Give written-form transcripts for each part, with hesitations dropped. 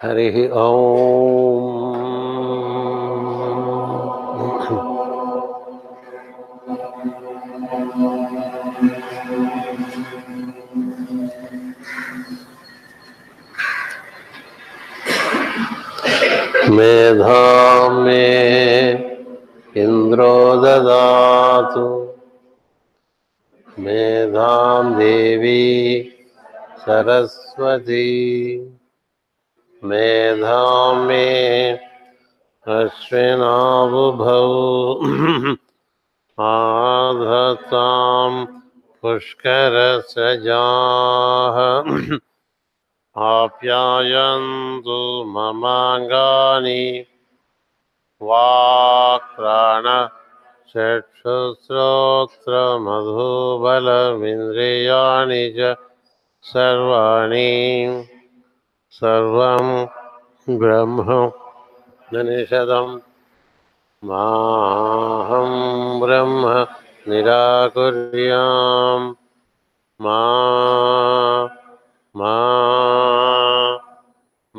हरिः ओम्। मेधां मे इन्द्रो ददातु, मेधां देवी सरस्वती, मेधां मे अश्विनावुभौ आधतां पुष्करसजाः आप्यायन्तु ममाङ्गानि वाक्प्राणचक्षुश्रोत्रमधुबलमिन्द्रियाणि च सर्वाणि सर्वं ब्रह्म निषदं माहं ब्रह्म निराकुर्याम् मा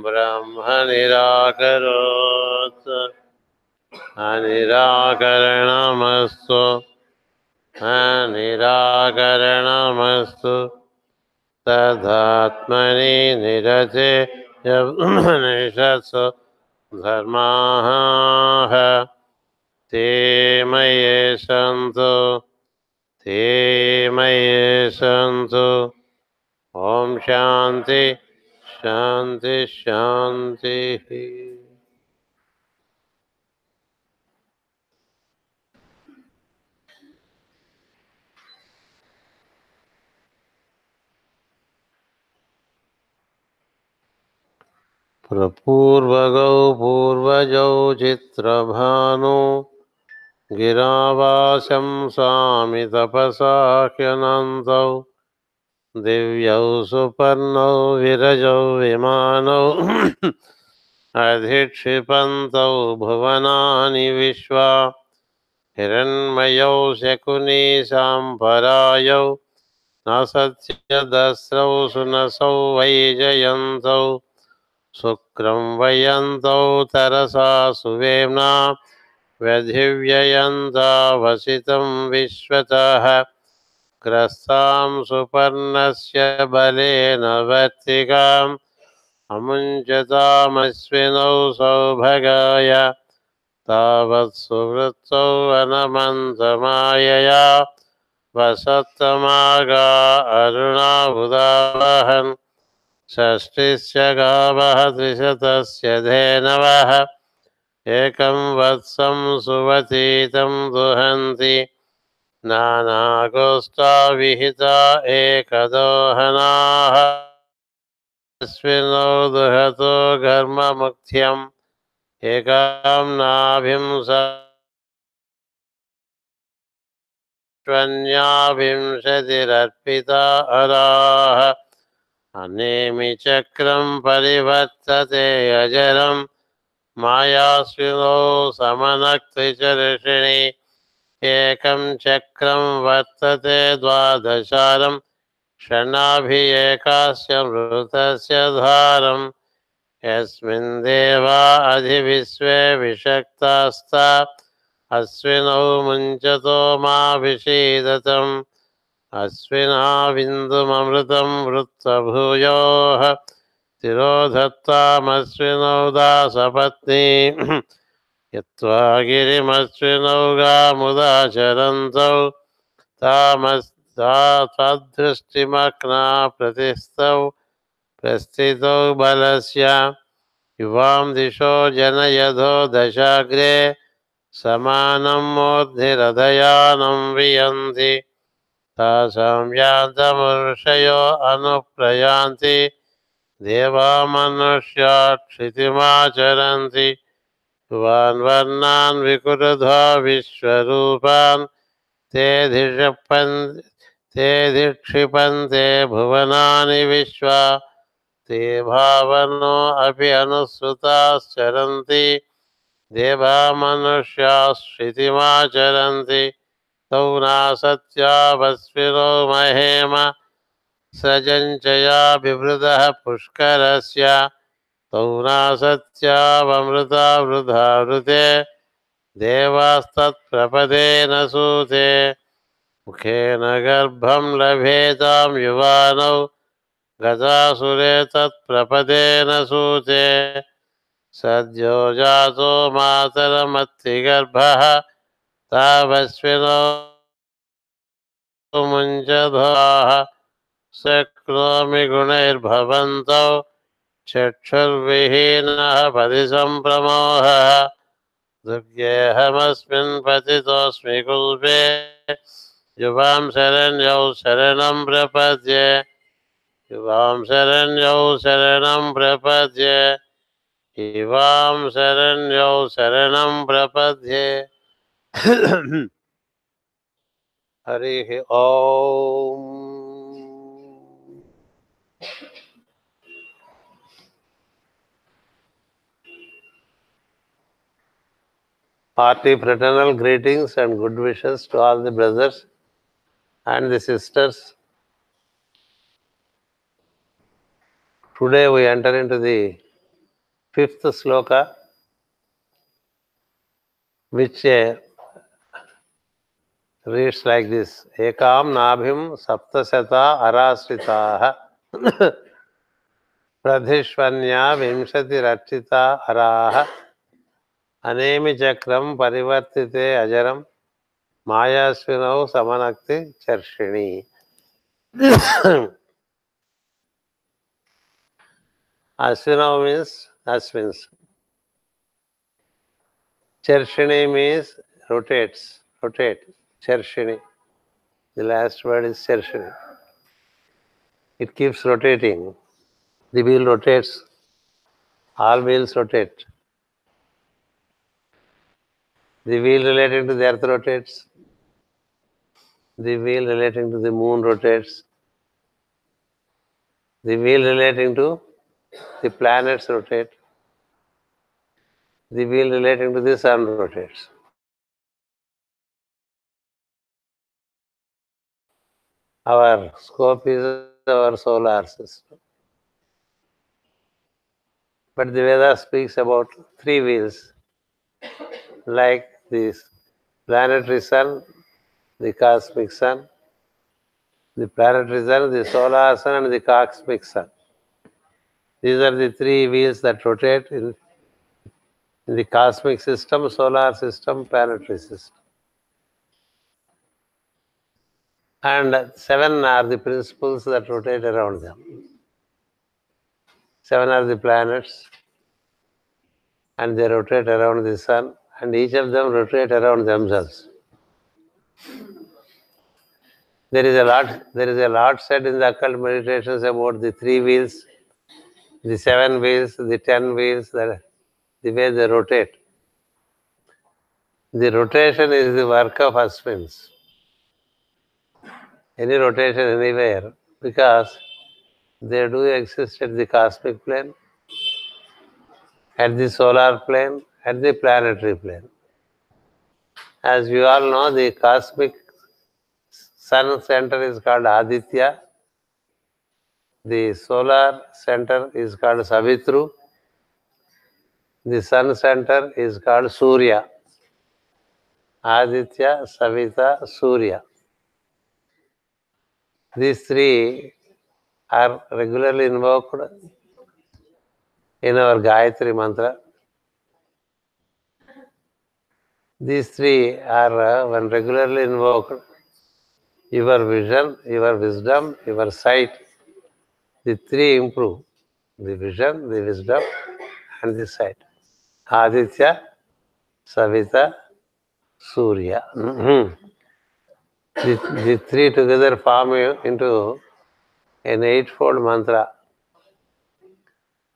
ब्रह्म निराकरोत् अनिराकरणमस्तु अनिराकरणमस्तु तदात्मनि निरते निषत्सु धर्माः ते मये सन्तु ते मये सन्तु। ओम शांति शांति शांति। प्रपूर्वगौ पूर्वजौ चित्रभानु गिरावासं स्वामि तपसा ह्यनन्तौ दिव्यौ सुपर्णौ विरजौ विमानौ अधिक्षिपन्तौ भुवनानि विश्वा हिरण्मयौ शकुनी साम्परायौ न सत्यदस्रौ सुनसौ वैजयन्तौ शुक्रं वयन्तौ तरसा सुवेम्ना व्यधिव्ययन्ता वसितं विश्वतः ग्रस्तां सुपर्णस्य बलेन वर्तिकाम् अमुञ्चतामश्विनौ सौभगाय तावत् सुवृत्तौ अनमन्तमायया वसत्तमागा अरुणाबुधावहन् षष्टिस्य गावः त्रिशतस्य धेनवः एकं वत्सं सुवतीतं दुहन्ति नानागोष्ठा विहिता एकदोहनाः अस्मिन्नौ दुहतो घर्ममुख्यम् एकां नाभिं सत्वन्याविंशतिरर्पिता अराः अनेमि चक्रं परिवर्तते अजरं मायास्विनौ समनक्तिचर्षिणि एकं चक्रं वर्तते द्वादशारं षण्णाभिरेकास्य मृतस्य धारं यस्मिन् देवा अधिविश्वे विषक्तास्ता अश्विनौ मुञ्चतो माभिषीदतम् अश्विनाविन्दुममृतं वृत्तभूयोः तिरोधत्तामश्विनौ दासपत्नी यत्त्वा गिरिमश्विनौ गामुदाचरन्तौ तामस्तादृष्टिमग्ना प्रतिस्थौ प्रस्थितौ बलस्य युवां दिशो जनयधो दशाग्रे समानं मूर्ध्निरधयानं वियन्ति तासां यान्तमर्षयो अनुप्रयान्ति देवा मनुष्या क्षितिमाचरन्ति युवान् वर्णान् विकुरुधा विश्वरूपान् ते धिक्षिपन्ते भुवनानि विश्वा ते भावनो अपि अनुसृताश्चरन्ति देवा मनुष्याः क्षितिमाचरन्ति तौ नासत्यावस्विनो महेम सृजञ्चया बिवृतः पुष्करस्य तौ नासत्यावमृता वृथा वृते देवास्तत्प्रपदेन सूते मुखेन गर्भं लभेतां युवानौ गतासुरे तत्प्रपदेन सूते सद्यो जातो मातरमत्तिगर्भः तावस्विनो मुञ्चधाः शक्नोमि गुणैर्भवन्तौ चक्षुर्विहीनः पतिसम्प्रमोहः दुर्गेऽहमस्मिन् पतितोऽस्मि कुल्पे युवां शरण्यौ शरणं प्रपद्ये युवां शरण्यौ शरणं प्रपद्ये युवां शरण्यौ शरणं प्रपद्ये हरिः ओम्. Hearty fraternal greetings and good wishes to all the brothers and the sisters. Today we enter into the fifth sloka, which reads like this: Ekam nabhim saptasata arasritaha pradhishvanya vimshati rachita araha anemi chakram parivartite ajaram mayasvinau samanakti charshini. Ashwinau means Ashwins. Charshini means rotates, rotate. Charshini. The last word is Charshini. It keeps rotating. The wheel rotates. All wheels rotate. The wheel relating to the earth rotates. The wheel relating to the moon rotates. The wheel relating to the planets rotate. The wheel relating to the sun rotates. Our scope is our solar system. But the Veda speaks about three wheels, like this planetary sun, the cosmic sun, the planetary sun, the solar sun, and the cosmic sun. These are the three wheels that rotate in the cosmic system, solar system, planetary system. And seven are the principles that rotate around them. Seven are the planets, and they rotate around the sun, and each of them rotate around themselves. There is a lot said in the occult meditations about the three wheels, the seven wheels, the 10 wheels, the way they rotate. The rotation is the work of Ashwins. Any rotation anywhere, because they do exist at the cosmic plane, at the solar plane, at the planetary plane. As you all know, the cosmic sun center is called Aditya, the solar center is called Savitru, the sun center is called Surya. Aditya, Savita, Surya. These three are regularly invoked in our Gayatri mantra. These three are, when regularly invoked, your vision, your wisdom, your sight, the three improve. The vision, the wisdom, and the sight. Aditya, Savita, Surya. The three together form into an eightfold mantra,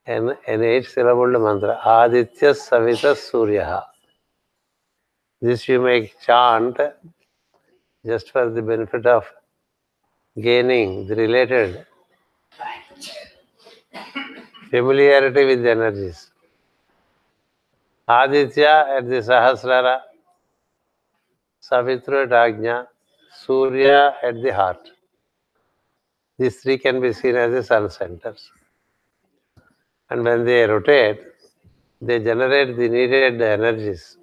an eight-syllabled mantra. Aditya, Savita, Surya. This you may chant just for the benefit of gaining the related familiarity with the energies. Aditya at the Sahasrara, Savitru at Agnya, Surya at the heart. These three can be seen as the sun centers. And when they rotate, they generate the needed energies.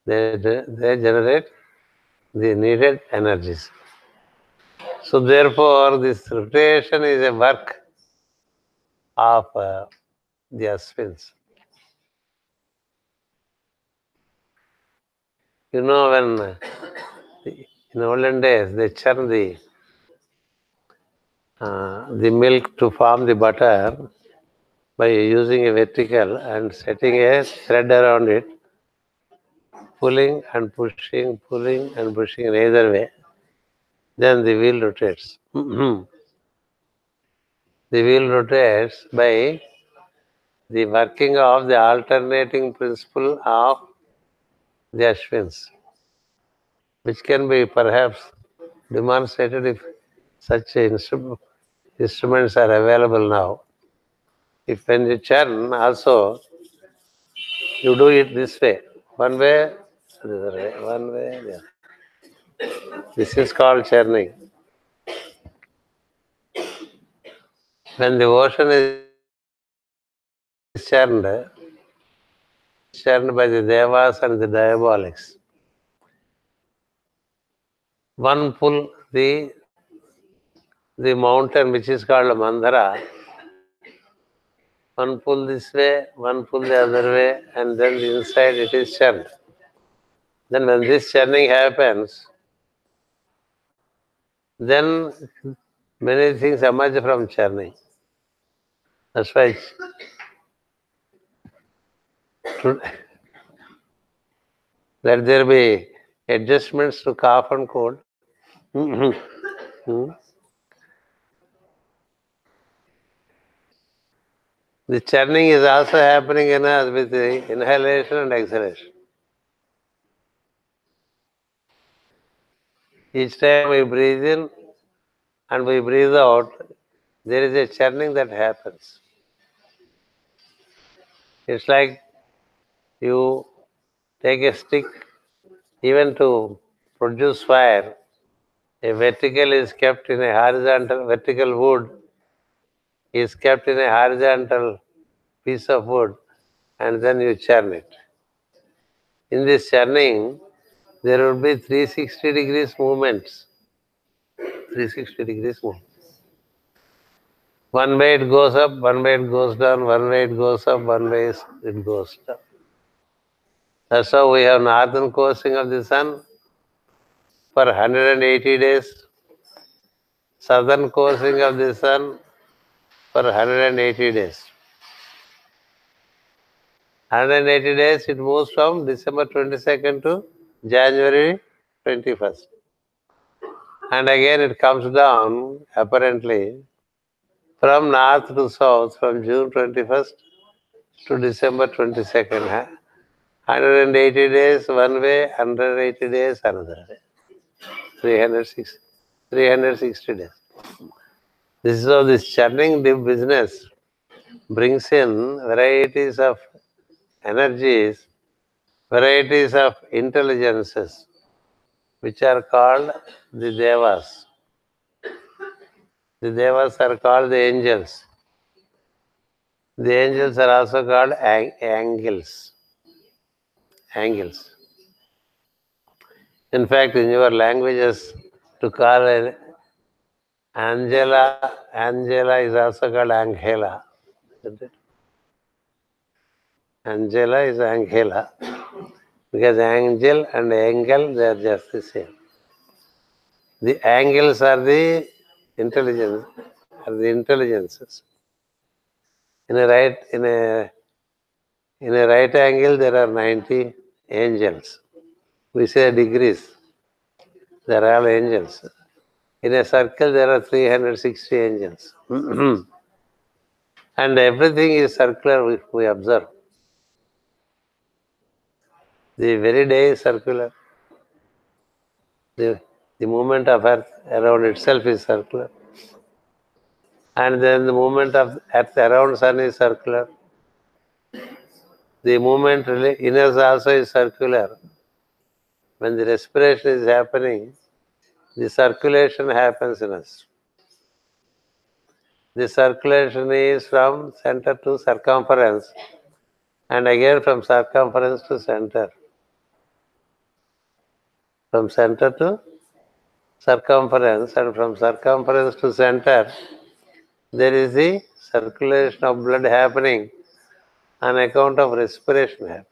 They generate the needed energies. So therefore, this rotation is a work of the Ashwins. You know, when in olden days they churn the milk to form the butter by using a vertical and setting a thread around it, pulling and pushing in either way. Then the wheel rotates. The wheel rotates by the working of the alternating principle of the Ashwins, which can be perhaps demonstrated if such instruments are available now. If when you churn also, you do it this way. One way, the other way, one way, the other. This is called churning. When the ocean is churned by the devas and the diabolics. One pull the mountain which is called Mandara, one pull this way, one pull the other way, and then the inside it is churned. Then when this churning happens, then many things emerge from churning. That's why to, let there be adjustments to cough and cold. Hmm. The churning is also happening in us with the inhalation and exhalation. Each time we breathe in and we breathe out, there is a churning that happens. It's like you take a stick, even to produce fire, a vertical is kept in a horizontal, vertical wood is kept in a horizontal piece of wood, and then you churn it. In this churning, there will be 360 degrees movements. 360 degrees movement. One way it goes up, one way it goes down, one way it goes up, one way it goes down. That's how we have northern coursing of the sun for 180 days, southern coursing of the sun for 180 days. 180 days it moves from December 22nd to January 21st. And again it comes down, apparently, from north to south from June 21st to December 22nd. 180 days one way, 180 days another way. 360 days. This is how this churning business brings in varieties of energies, varieties of intelligences, which are called the devas. The devas are called the angels. The angels are also called angels. Angels. In fact, in your languages, to call Angela is also called Angela. Isn't it? Angela is Angela. Because angel and angel, they are just the same. The angels are the intelligences. In a right angle, there are 90 angels. We say degrees. They are all angels. In a circle, there are 360 angels. And everything is circular if we observe. The very day is circular. The movement of earth around itself is circular. And then the movement of Earth around Sun is circular. The movement in us also is circular. When the respiration is happening, the circulation happens in us. The circulation is from center to circumference, and again from circumference to center. From center to circumference, and from circumference to center, there is the circulation of blood happening on account of respiration happening.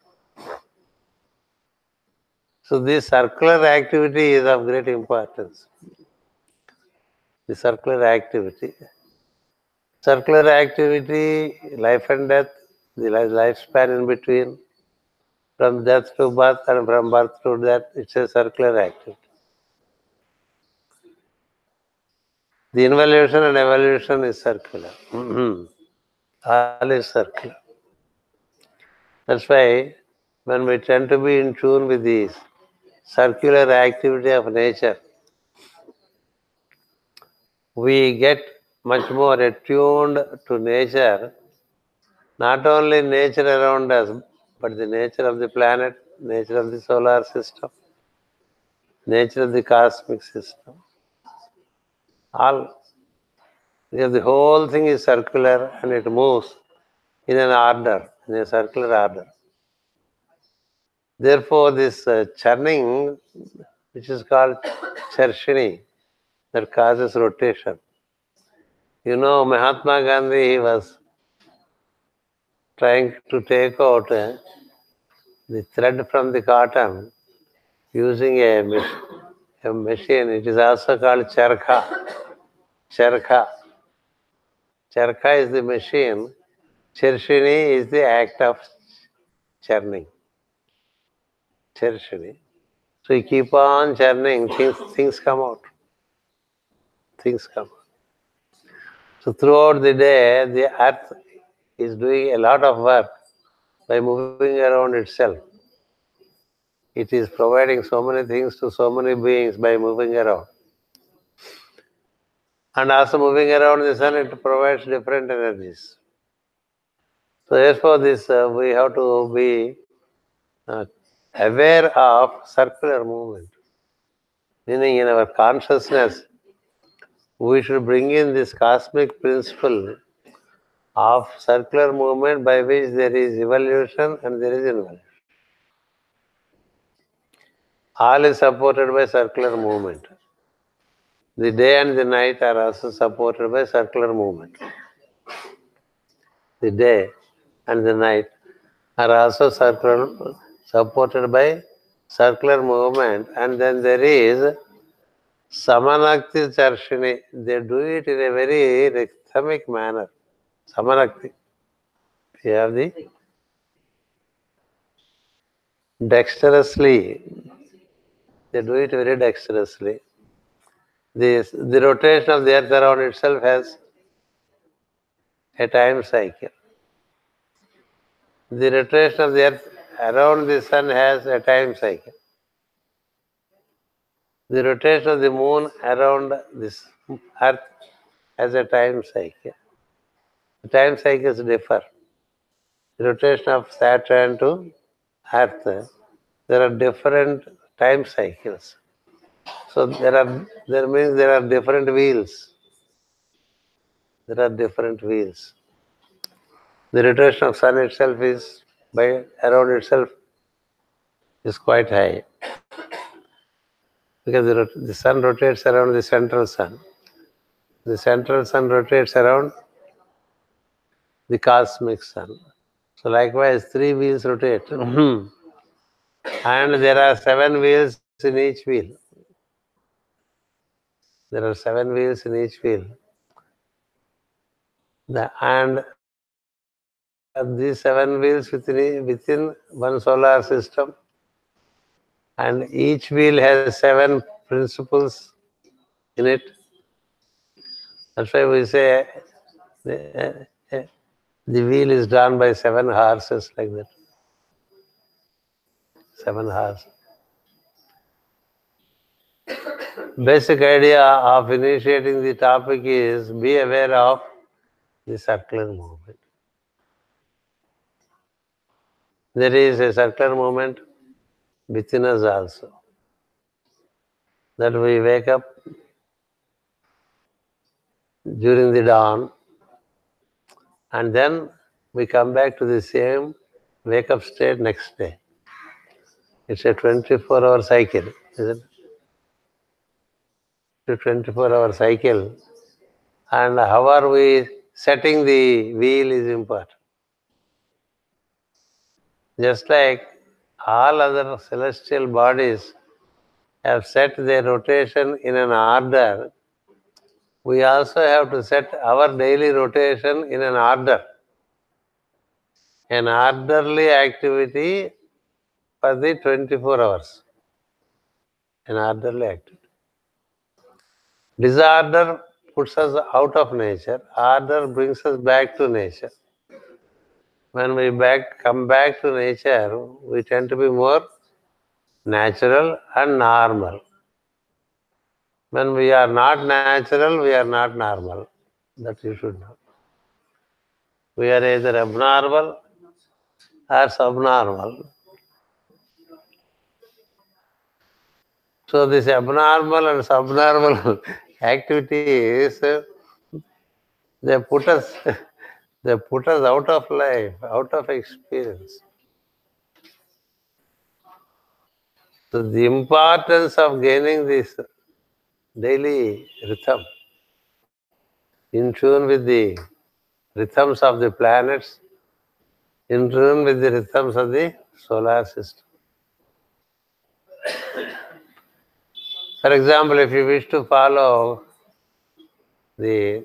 So this circular activity is of great importance. The circular activity. Circular activity, life and death, the lifespan in between, from death to birth and from birth to death, it's a circular activity. The involution and evolution is circular. All is circular. That's why when we tend to be in tune with the circular activity of nature, we get much more attuned to nature, not only nature around us, but the nature of the planet, nature of the solar system, nature of the cosmic system. All, because the whole thing is circular and it moves in an order, in a circular order. Therefore, this churning, which is called chershini, that causes rotation. You know, Mahatma Gandhi, he was trying to take out the thread from the cotton using a machine. It is also called charkha. Charkha. Charkha is the machine. Chershini is the act of churning. Chershini. So you keep on churning, things come out. Things come out. So throughout the day, the earth is doing a lot of work by moving around itself. It is providing so many things to so many beings by moving around. And also moving around the sun, it provides different energies. So therefore, this we have to be uh, aware of circular movement. Meaning in our consciousness, we should bring in this cosmic principle of circular movement by which there is evolution and there is involution. All is supported by circular movement. The day and the night are also supported by circular movement. The day and the night are also supported by circular movement, and then there is Samanakti Charshini. They do it in a very rhythmic manner. Samanakti. You have the dexterously. They do it very dexterously. The rotation of the earth around itself has a time cycle. The rotation of the earth around the sun has a time cycle. The rotation of the moon around this earth has a time cycle. The time cycles differ. The rotation of Saturn to earth, there are different time cycles. So there means there are different wheels. There are different wheels. The rotation of sun itself is by around itself is quite high because the sun rotates around the central sun. The central sun rotates around the cosmic sun. So likewise, three wheels rotate, and there are seven wheels in each wheel. There are seven wheels in each wheel, and these seven wheels within one solar system, and each wheel has seven principles in it. That's why we say the wheel is drawn by seven horses, like that. Seven horses. Basic idea of initiating the topic is be aware of the circular movement. There is a circular movement within us also. That we wake up during the dawn and then we come back to the same wake up state next day. It's a 24-hour cycle, isn't it? It's a 24-hour cycle. And how are we setting the wheel is important. Just like all other celestial bodies have set their rotation in an order, we also have to set our daily rotation in an order. An orderly activity for the 24 hours. An orderly activity. Disorder puts us out of nature. Order brings us back to nature. When we come back to nature, we tend to be more natural and normal. When we are not natural, we are not normal. That you should know. We are either abnormal or subnormal. So this abnormal and subnormal activities, they put us they put us out of life, out of experience. So the importance of gaining this daily rhythm, in tune with the rhythms of the planets, in tune with the rhythms of the solar system. For example, if you wish to follow the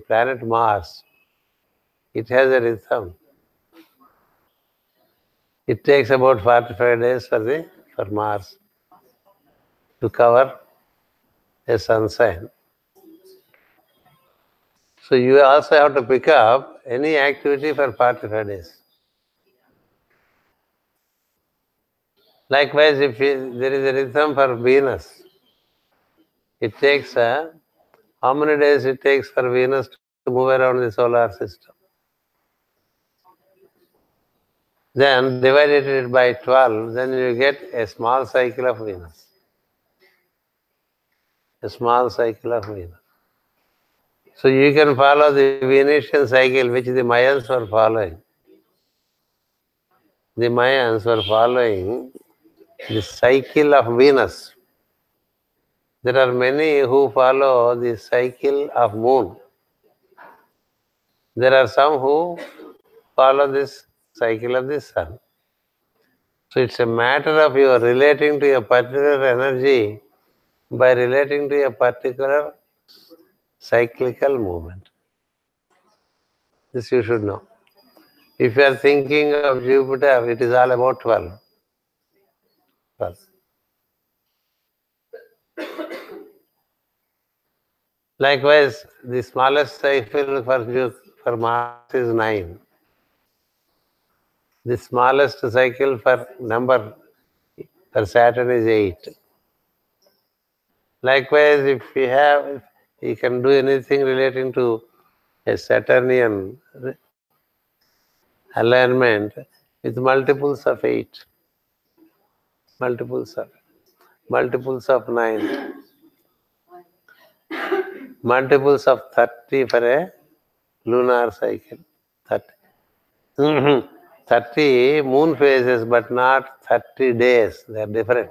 planet Mars, it has a rhythm. It takes about 45 days for Mars to cover a sun sign. So you also have to pick up any activity for 45 days. Likewise, if there is a rhythm for Venus, it takes how many days it takes for Venus to move around the solar system. Then divided it by 12, then you get a small cycle of Venus. A small cycle of Venus. So you can follow the Venetian cycle which the Mayans were following. The Mayans were following the cycle of Venus. There are many who follow the cycle of moon. There are some who follow this cycle of the sun. So it's a matter of you relating to a particular energy by relating to a particular cyclical movement. This you should know. If you are thinking of Jupiter, it is all about 12. 12. Likewise, the smallest cycle for Mars is 9. The smallest cycle for number for Saturn is 8. Likewise, if you can do anything relating to a Saturnian alignment with multiples of 8, multiples of 9, multiples of 30 for a lunar cycle. 30. 30 moon phases, but not 30 days. They are different.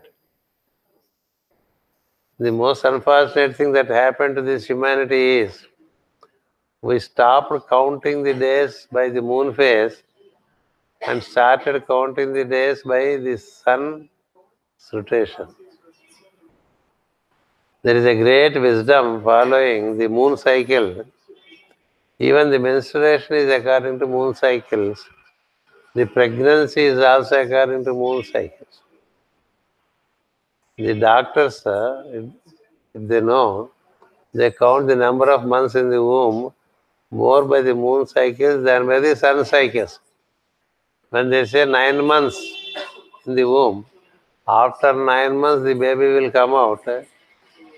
The most unfortunate thing that happened to this humanity is we stopped counting the days by the moon phase and started counting the days by the sun's rotation. There is a great wisdom following the moon cycle. Even the menstruation is according to moon cycles. The pregnancy is also according to moon cycles. The doctors, if they know, they count the number of months in the womb more by the moon cycles than by the sun cycles. When they say 9 months in the womb, after 9 months the baby will come out.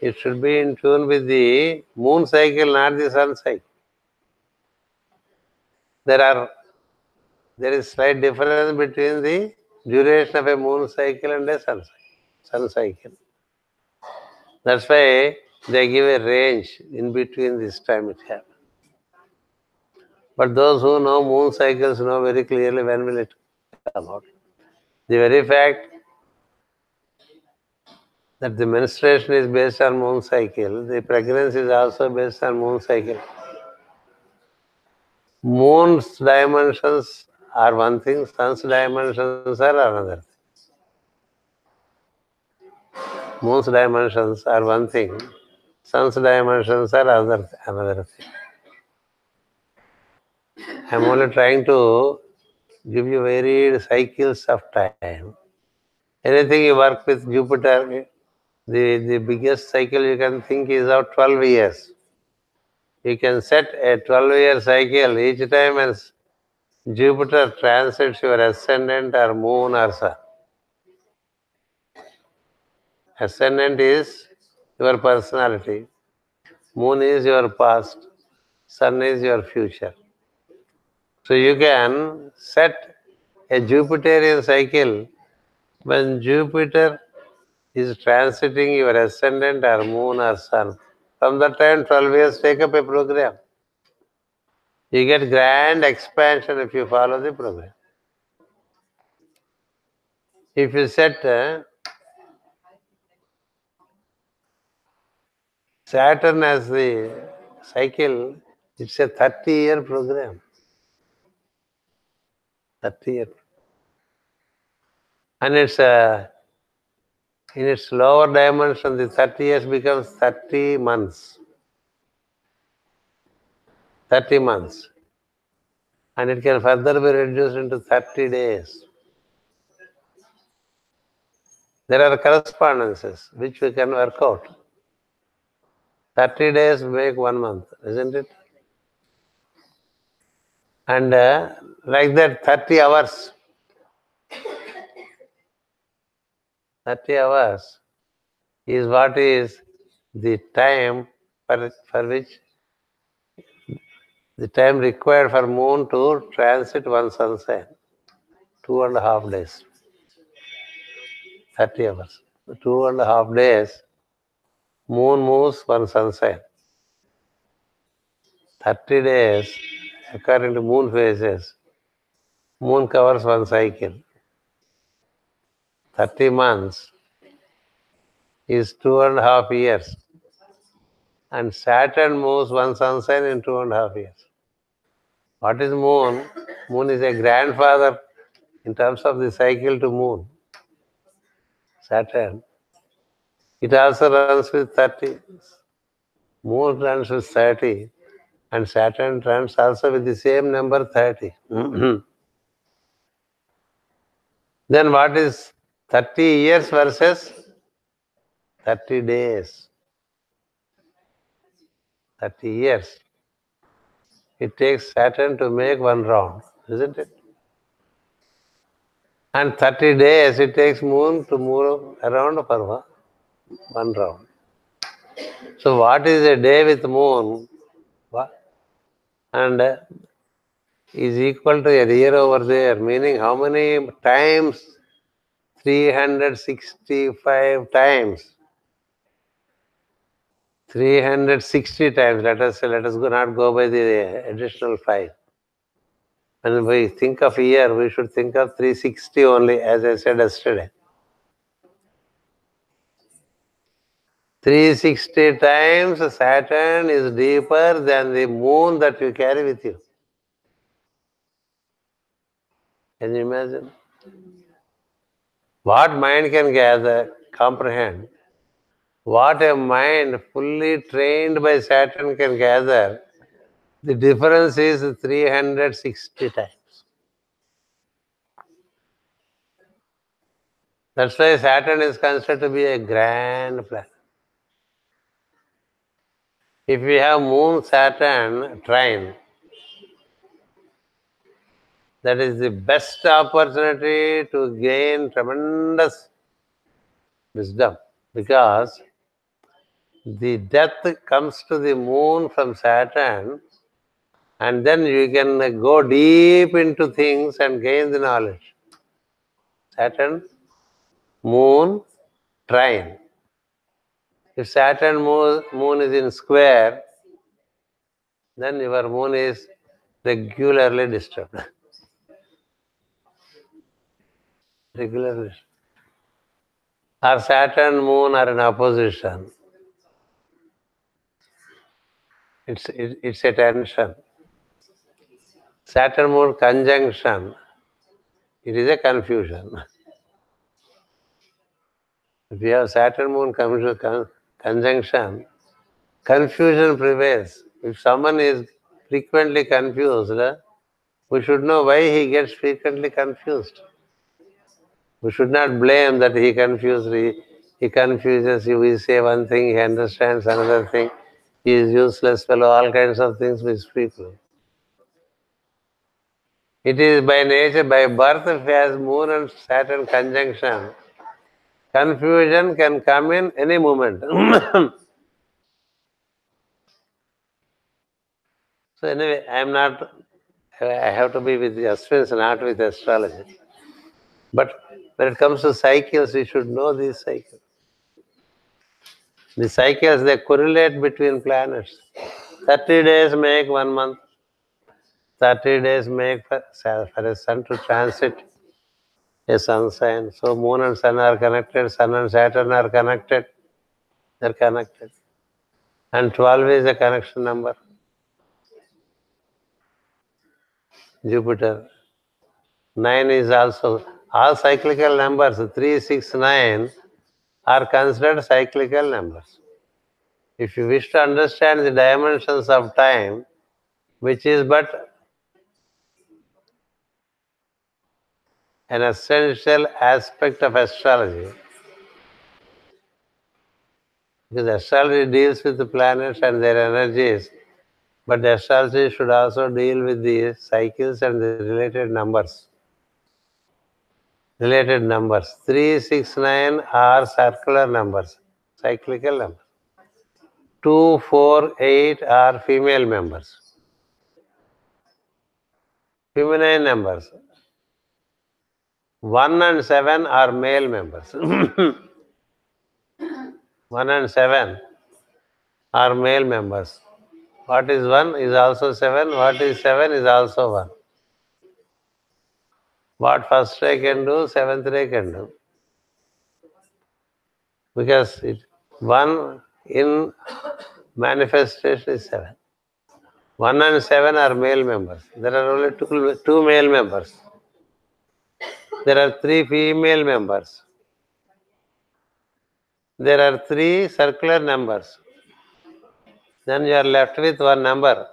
It should be in tune with the moon cycle, not the sun cycle. there is slight difference between the duration of a moon cycle and a sun cycle. That's why they give a range in between this time it happens. But those who know moon cycles know very clearly when will it come out. The very fact that the menstruation is based on moon cycle, the pregnancy is also based on moon cycle. Moon's dimensions are one thing, sun's dimensions are another. Moon's dimensions are one thing, sun's dimensions are another thing. I'm only trying to give you varied cycles of time. Anything you work with Jupiter, the biggest cycle you can think is of 12 years. You can set a 12-year cycle each time as Jupiter transits your ascendant or moon or sun. Ascendant is your personality, moon is your past, sun is your future. So you can set a Jupiterian cycle when Jupiter is transiting your ascendant or moon or sun. From that time, 12 years, take up a program. You get grand expansion if you follow the program. If you set Saturn as the cycle, it's a 30-year program. 30 years. And it's in its lower dimension, the 30 years becomes 30 months. 30 months. And it can further be reduced into 30 days. There are correspondences which we can work out. 30 days make 1 month, isn't it? And like that, 30 hours. 30 hours is what is the time for which the time required for moon to transit one sun sign. 2.5 days. 30 hours. 2.5 days, moon moves one sun sign. 30 days, according to moon phases, moon covers one cycle. 30 months is 2.5 years. And Saturn moves one sun sign in 2.5 years. What is moon? Moon is a grandfather in terms of the cycle to moon. Saturn. It also runs with 30. Moon runs with 30. And Saturn runs also with the same number 30. Then what is 30 years versus 30 days? 30 years. It takes Saturn to make one round, isn't it? And 30 days it takes moon to move around for one round. So what is a day with moon? And is equal to a year over there, meaning how many times? 365 times. 360 times, let us not go by the additional 5. When we think of year, we should think of 360 only, as I said yesterday. 360 times Saturn is deeper than the moon that you carry with you. Can you imagine? What mind can gather, comprehend, what a mind fully trained by Saturn can gather, the difference is 360 times. That's why Saturn is considered to be a grand planet. If we have Moon Saturn trine, that is the best opportunity to gain tremendous wisdom, because the death comes to the moon from Saturn And then you can go deep into things and gain the knowledge. Saturn, Moon, trine. If Saturn moon is in square, then your moon is regularly disturbed. Regularly. Or Saturn, moon are in opposition. It's a tension. Saturn moon conjunction, it is a confusion. If you have Saturn moon conjunction, confusion prevails. If someone is frequently confused, we should know why he gets frequently confused. We should not blame that he confused. He confuses you. We say one thing, he understands another thing. He is useless fellow, all kinds of things we speak. It is by nature, by birth, if he has moon and Saturn conjunction, confusion can come in any moment. So anyway, I have to be with the Ashwins, not with astrology. But when it comes to cycles, we should know these cycles. The cycles, they correlate between planets. 30 days make 1 month. 30 days make for a sun to transit a sun sign. So moon and sun are connected, sun and Saturn are connected. They're connected. And 12 is a connection number. Jupiter. 9 is also, all cyclical numbers, 3, 6, 9 are considered cyclical numbers. If you wish to understand the dimensions of time, which is but an essential aspect of astrology, because astrology deals with the planets and their energies, but the astrology should also deal with the cycles and the related numbers. Related numbers. 3, 6, 9 are circular numbers, cyclical numbers. 2, 4, 8 are female members. Feminine numbers. 1 and 7 are male members. 1 and 7 are male members. What is 1 is also 7. What is 7 is also 1. What first ray can do, seventh ray can do. Because 1 in manifestation is 7. 1 and 7 are male members. There are only two male members. There are 3 female members. There are 3 circular numbers. Then you are left with one number.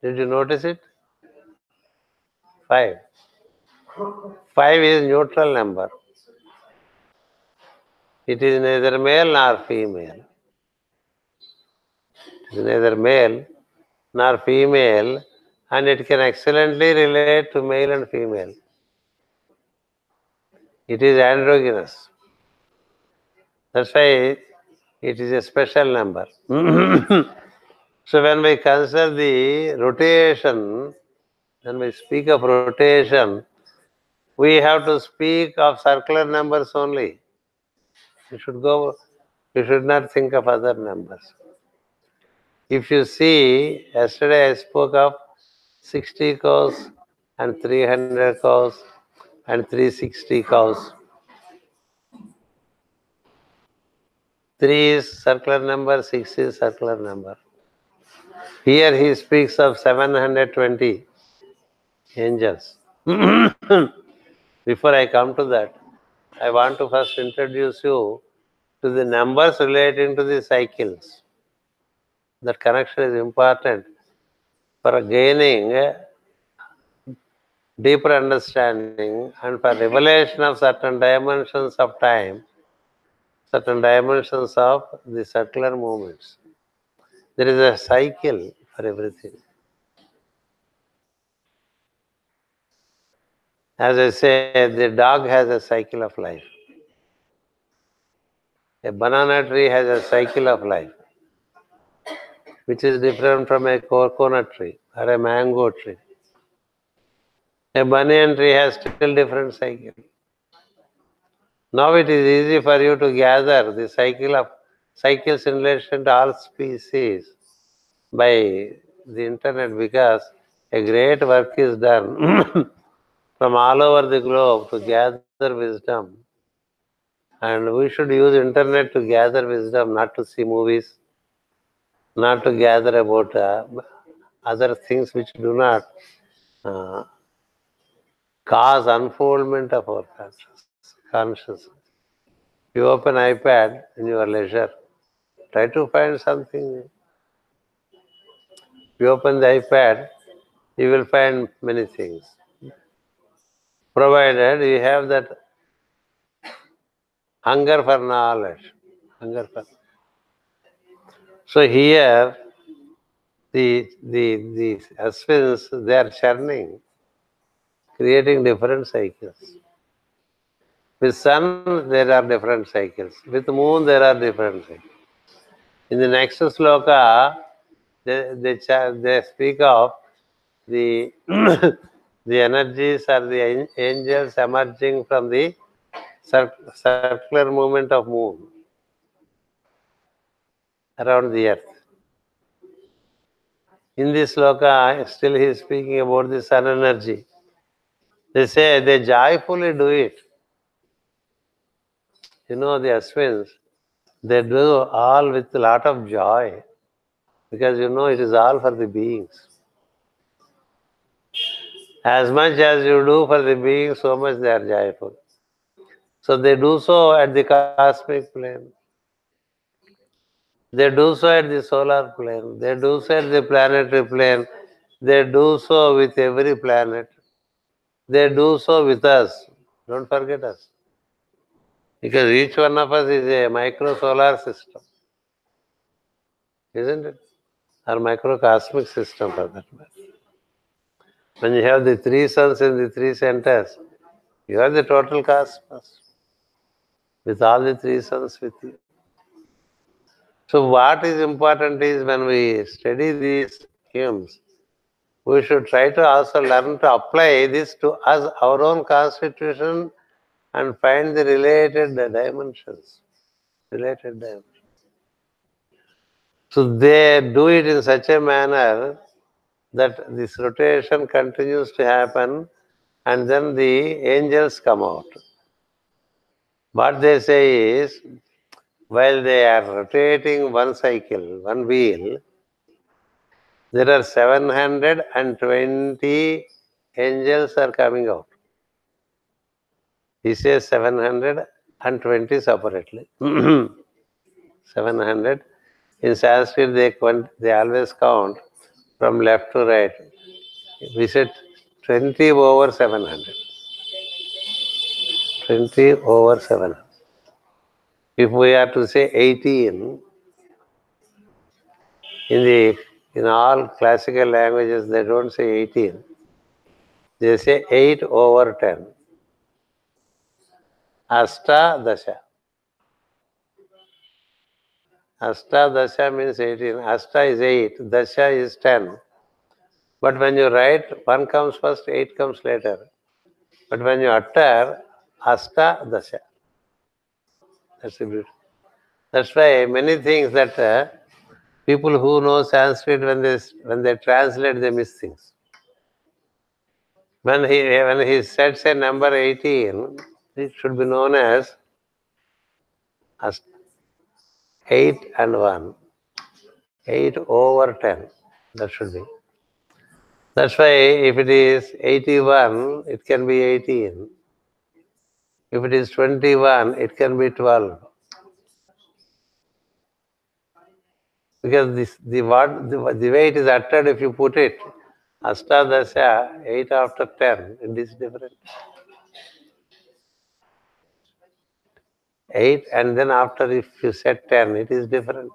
Did you notice it? 5. 5 is neutral number. It is neither male nor female. It is neither male nor female, and it can excellently relate to male and female. It is androgynous. That's why it is a special number. So when we consider the rotation, when we speak of rotation, we have to speak of circular numbers only. You should not think of other numbers. If you see, yesterday I spoke of 60 cows and 300 cows and 360 cows. 3 is circular number, 6 is circular number. Here he speaks of 720 angels. Before I come to that, I want to first introduce you to the numbers relating to the cycles. That connection is important for gaining deeper understanding and for revelation of certain dimensions of time, certain dimensions of the circular movements. There is a cycle for everything. As I said, the dog has a cycle of life. A banana tree has a cycle of life. which is different from a coconut tree or a mango tree. A banyan tree has still different cycle. Now it is easy for you to gather the cycles in relation to all species by the internet, because a great work is done from all over the globe to gather wisdom. And we should use internet to gather wisdom, not to see movies, not to gather about other things which do not uh, cause unfoldment of our consciousness. You open iPad in your leisure, try to find something. You open the iPad, you will find many things, provided you have that hunger for knowledge. Hunger for. So here, the Ashwins, they are churning, creating different cycles. With sun, there are different cycles. With moon, there are different cycles. In the next sloka, they speak of the the energies or the angels emerging from the circular movement of moon around the earth. In this sloka, still he is speaking about the sun energy. They say they joyfully do it. The Ashwins, they do all with a lot of joy, because it is all for the beings. As much as you do for the beings, so much they are joyful. So they do so at the cosmic plane. They do so at the solar plane. They do so at the planetary plane. They do so with every planet. They do so with us. Don't forget us. Because each one of us is a micro solar system, isn't it? Or microcosmic system for that matter. When you have the three suns in the three centers, you are the total cosmos with all the three suns with you. So what is important is, when we study these hymns, we should try to also learn to apply this to us, our own constitution, and find the related dimensions. Related dimensions. So they do it in such a manner that this rotation continues to happen, and then the angels come out. What they say is, while they are rotating one cycle, one wheel, there are 720 angels are coming out. He says 720 separately. 700. In Sanskrit, they always count from left to right. We said 20 over 700. 20 over 700. If we are to say 18, in all classical languages, they don't say 18. They say 8 over 10. Ashta dasha. Ashta dasha means 18. Ashta is 8. Dasha is 10. But when you write, 1 comes first, 8 comes later. But when you utter, Ashta dasha. That's the beauty. That's why many things that people who know Sanskrit, when they translate, they miss things. When he sets a number 18, it should be known as 8 and 1. 8 over 10. That should be. That's why if it is 81, it can be 18. If it is 21, it can be 12. Because the way it is uttered, if you put it, Astadasha, 8 after 10, it is different. 8, and then after, if you set 10, it is different.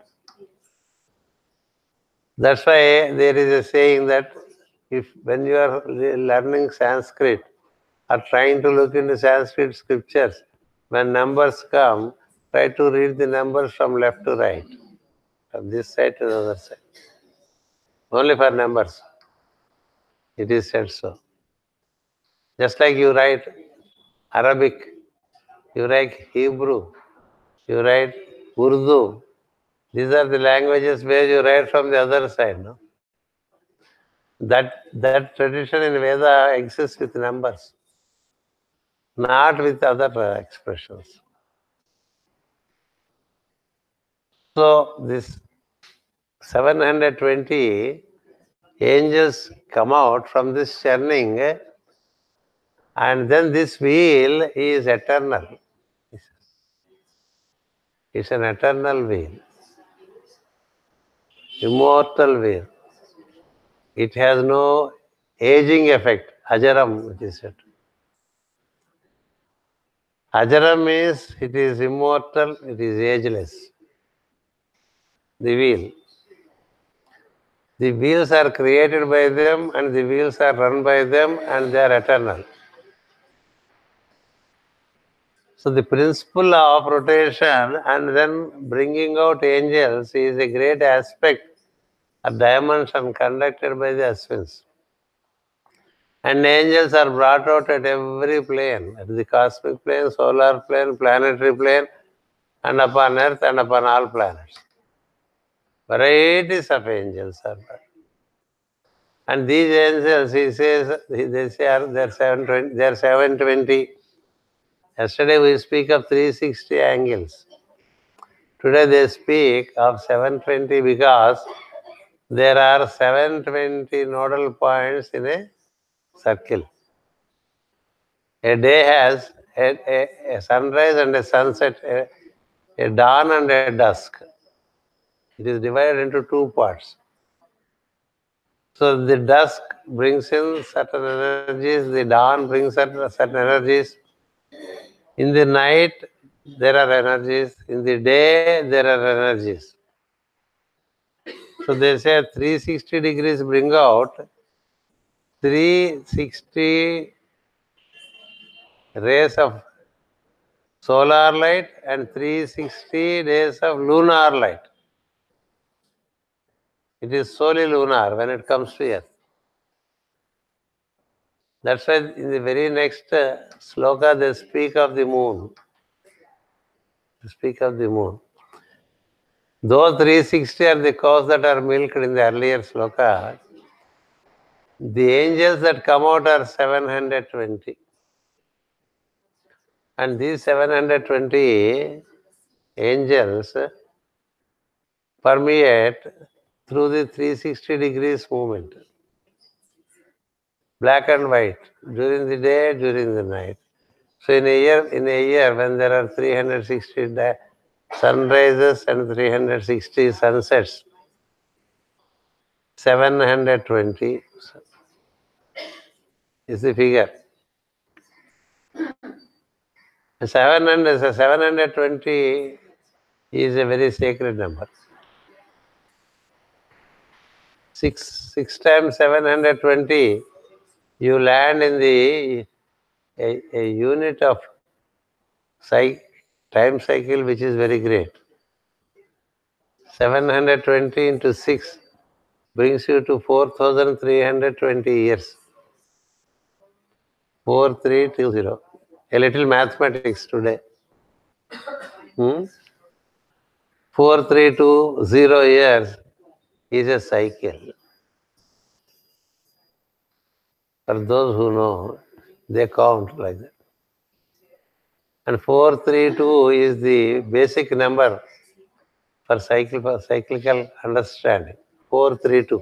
That's why there is a saying that when you are learning Sanskrit or trying to look into Sanskrit scriptures, when numbers come, try to read the numbers from left to right, from this side to the other side. Only for numbers. It is said so. Just like you write Arabic, you write Hebrew, you write Urdu. These are the languages where you write from the other side. No? That tradition in Veda exists with numbers, not with other expressions. So this 720 angels come out from this churning, and then this wheel is eternal. It's an eternal wheel, immortal wheel. It has no aging effect. Ajaram, which is it. Ajaram means it is immortal, it is ageless. The wheel. The wheels are created by them and the wheels are run by them and they are eternal. So the principle of rotation and then bringing out angels is a great aspect of dimension conducted by the Ashwins. And angels are brought out at every plane, at the cosmic plane, solar plane, planetary plane, and upon earth and upon all planets. Varieties of angels are brought. And these angels, he says, they say they're 720. They're 720. Yesterday we speak of 360 angles. Today they speak of 720 because there are 720 nodal points in a circle. A day has a sunrise and a sunset, a dawn and a dusk. It is divided into two parts. So the dusk brings in certain energies, the dawn brings certain energies. In the night, there are energies. In the day, there are energies. So they say 360 degrees bring out 360 rays of solar light and 360 rays of lunar light. It is solely lunar when it comes to Earth. That's why in the very next sloka they speak of the moon. They speak of the moon. Those 360 are the cows that are milked in the earlier sloka. The angels that come out are 720. And these 720 angels permeate through the 360 degrees movement. Black and white, during the day, during the night. So in a year when there are 360 sunrises and 360 sunsets, 720 is the figure. 720 is a very sacred number. 6 times 720, you land in a unit of time cycle which is very great. 720 into 6 brings you to 4,320 years. 4320. A little mathematics today. 4320 years is a cycle. For those who know, they count like that. And 432 is the basic number for cyclical understanding. 432.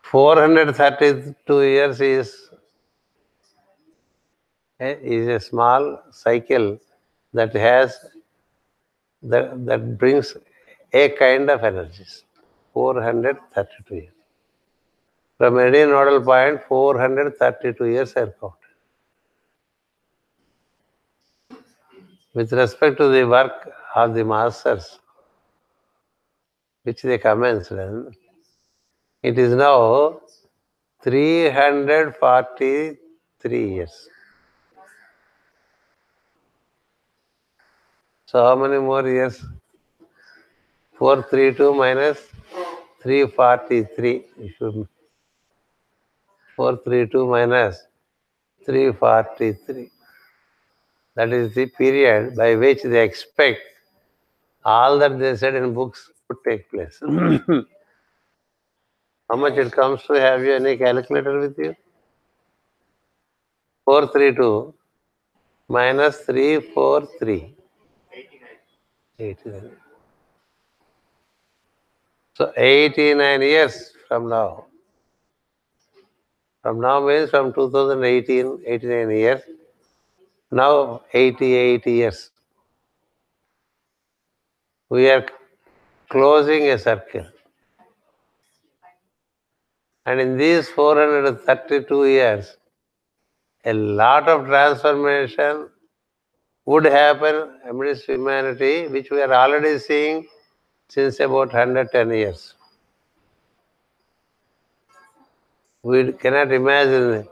432 years is a small cycle that that brings a kind of energies. 432 years. From any nodal point, 432 years are counted. With respect to the work of the masters, which they commenced, it is now 343 years. So how many more years? 432 minus 343. 432 minus 343. That is the period by which they expect all that they said in books would take place. How much it comes to? Have you any calculator with you? 432 minus 343. 89. So 89 years from now. From now means from 2018, 89 years. Now 88 years. We are closing a circle. And in these 432 years, a lot of transformation would happen amidst humanity, which we are already seeing since about 110 years. We cannot imagine.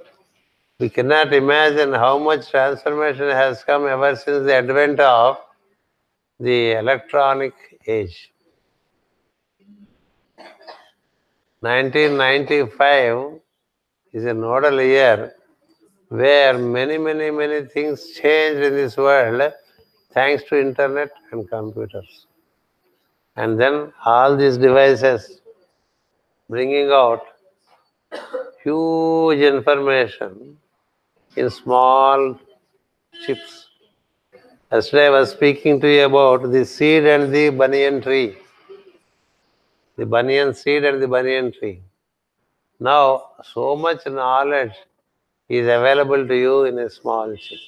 We cannot imagine how much transformation has come ever since the advent of the electronic age. 1995 is a nodal year where many things changed in this world thanks to internet and computers. And then all these devices bringing out huge information in small chips. Yesterday I was speaking to you about the seed and the banyan tree. The banyan seed and the banyan tree. Now, so much knowledge is available to you in a small chip.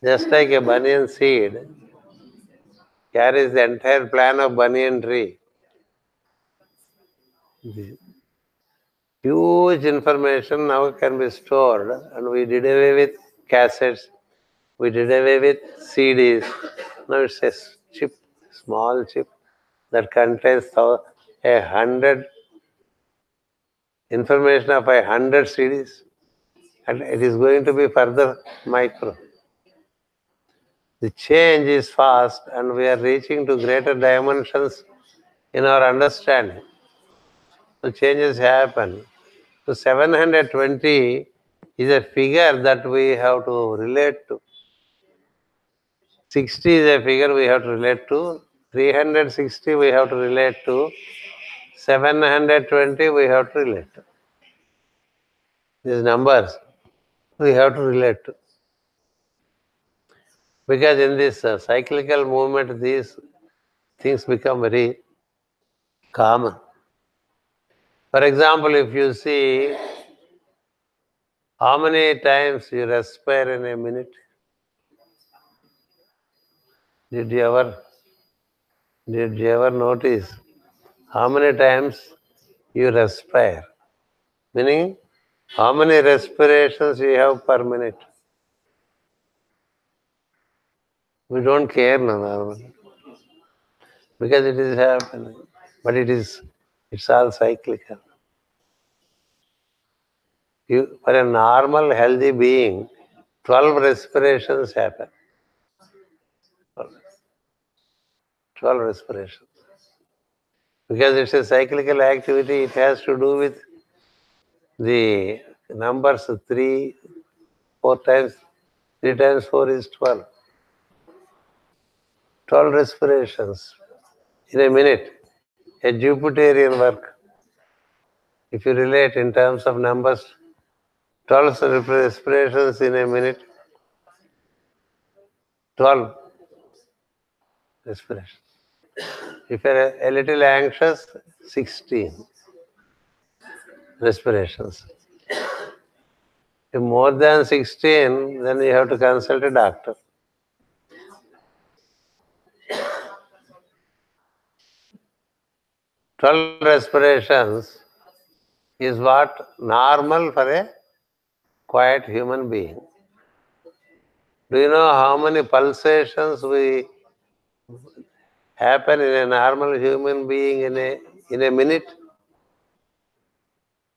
Just like a banyan seed carries the entire plan of banyan tree. The huge information now can be stored, and we did away with cassettes, we did away with CDs. Now it's a chip, small chip that contains 100 information of 100 CDs, and it is going to be further micro. The change is fast, and we are reaching to greater dimensions in our understanding. So changes happen. So 720 is a figure that we have to relate to. 60 is a figure we have to relate to. 360 we have to relate to. 720 we have to relate to. These numbers we have to relate to. Because in this cyclical movement, these things become very common. For example, if you see how many times you respire in a minute, did you ever notice how many times you respire? Meaning, how many respirations you have per minute? We don't care now, normally, because it is happening. But it's all cyclical. For a normal, healthy being, 12 respirations happen. 12 respirations. Because it's a cyclical activity, it has to do with the numbers 3, 4 times. 3 times 4 is 12. 12 respirations in a minute. A Jupiterian work. If you relate in terms of numbers, 12 respirations in a minute, 12 respirations. If you're a little anxious, 16 respirations. If more than 16, then you have to consult a doctor. 12 respirations is what normal for a quiet human being. Do you know how many pulsations we happen in a normal human being in a minute?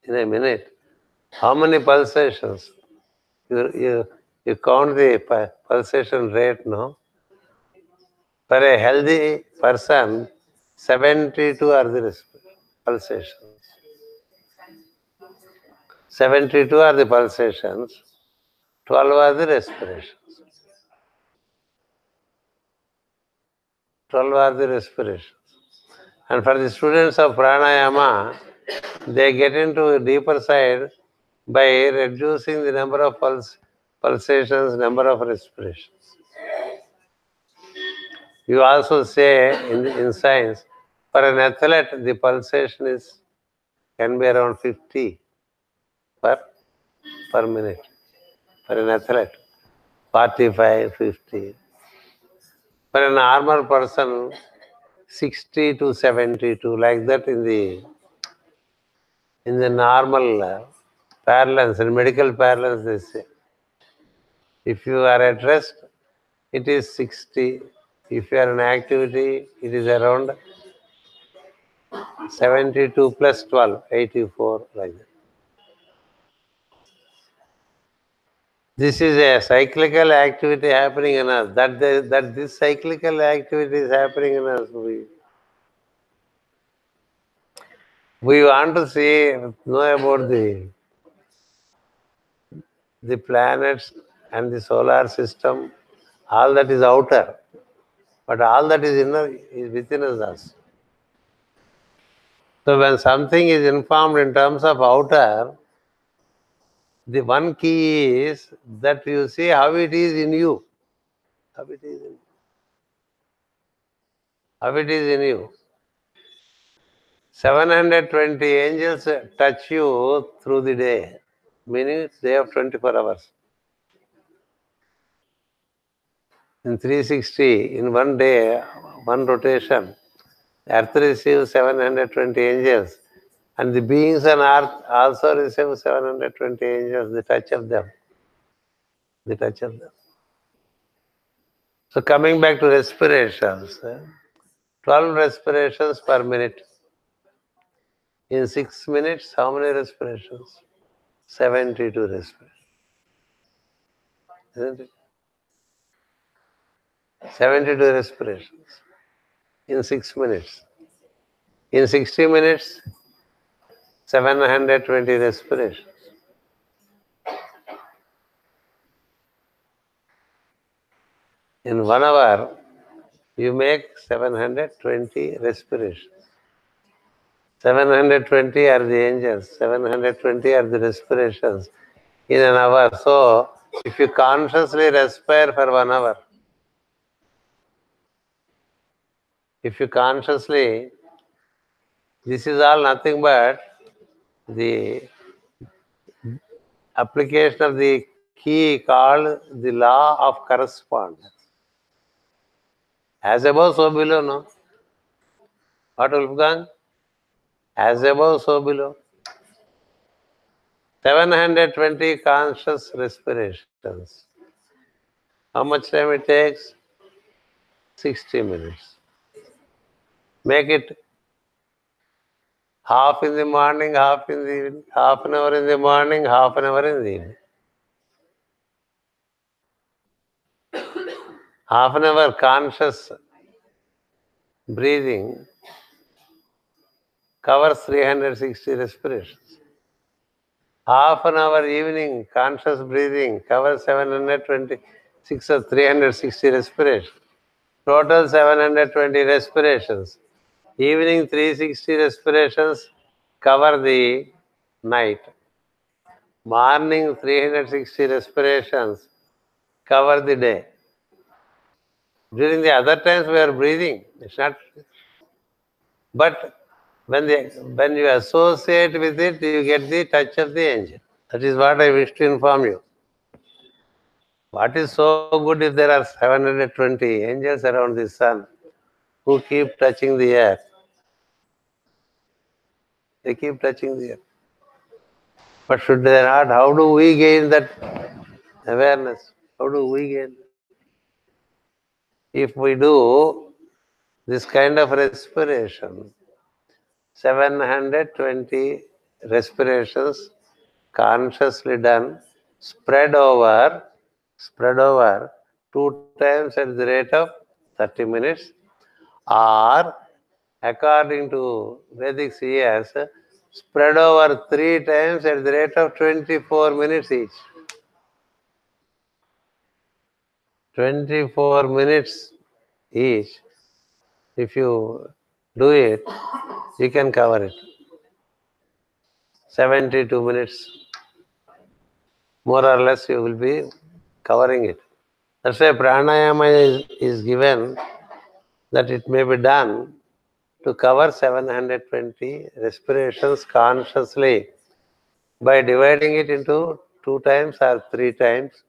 In a minute. How many pulsations? You count the pulsation rate, no? For a healthy person, 72 are the pulsations. 72 are the pulsations, 12 are the respirations. 12 are the respirations. And for the students of pranayama, they get into a deeper side by reducing the number of pulsations, number of respirations. You also say in science, for an athlete, the pulsation can be around 50 per, per minute. For an athlete, 45, 50. For a normal person, 60 to 72, like that in the normal parlance, in medical parlance, they say. If you are at rest, it is 60. If you are in activity, it is around 72 plus 12, 84, like that. This is a cyclical activity happening in us. That this cyclical activity is happening in us. We want to know about the planets and the solar system. All that is outer, but all that is inner is within us. So when something is informed in terms of outer, the one key is that you see how it is in you. How it is in, how it is in you. 720 angels touch you through the day, meaning day of 24 hours. In 360, in one day, one rotation, Earth receives 720 angels, and the beings on Earth also receive 720 angels, the touch of them. The touch of them. So coming back to respirations, 12 respirations per minute. In 6 minutes, how many respirations? 72 respirations. Isn't it? 72 respirations in 6 minutes. In 60 minutes, 720 respirations. In 1 hour, you make 720 respirations. 720 are the angels, 720 are the respirations in an hour. So, if you consciously respire for 1 hour, if you consciously, this is all nothing but the application of the key called the law of correspondence. As above, so below, no? What, Wolfgang? As above, so below. 720 conscious respirations. How much time it takes? 60 minutes. Make it half in the morning, half in the evening, half an hour in the morning, half an hour in the evening. Half an hour conscious breathing covers 360 respirations. Half an hour evening conscious breathing covers 726 or 360 respirations. Total 720 respirations. Evening 360 respirations cover the night. Morning 360 respirations cover the day. During the other times we are breathing. It's not. But when you associate with it, you get the touch of the angel. That is what I wish to inform you. What is so good if there are 720 angels around the sun who keep touching the earth? They keep touching the earth. But should they not? How do we gain that awareness? How do we gain? If we do this kind of respiration, 720 respirations consciously done, spread over 2 times at the rate of 30 minutes, or according to Vedic years, spread over 3 times at the rate of 24 minutes each. 24 minutes each. If you do it, you can cover it. 72 minutes. More or less you will be covering it. That's why pranayama is given that it may be done to cover 720 respirations consciously by dividing it into 2 times or 3 times.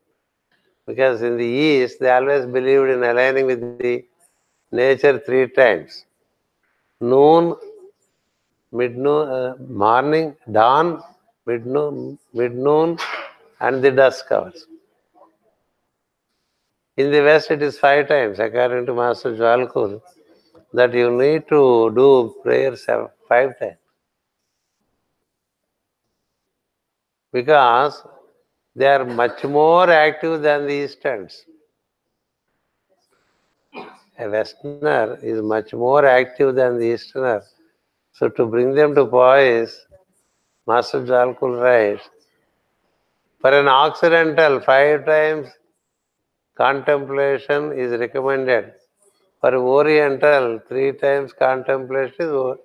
Because in the East, they always believed in aligning with the nature 3 times. Noon, mid-noon, morning, dawn, mid-noon, and the dusk hours. In the West, it is 5 times, according to Master Jwalkul, that you need to do prayers 5 times. Because they are much more active than the Easterns. A Westerner is much more active than the Easterner. So to bring them to poise, Master Jwalkul writes, for an Occidental, 5 times contemplation is recommended. For Oriental, 3 times contemplation is.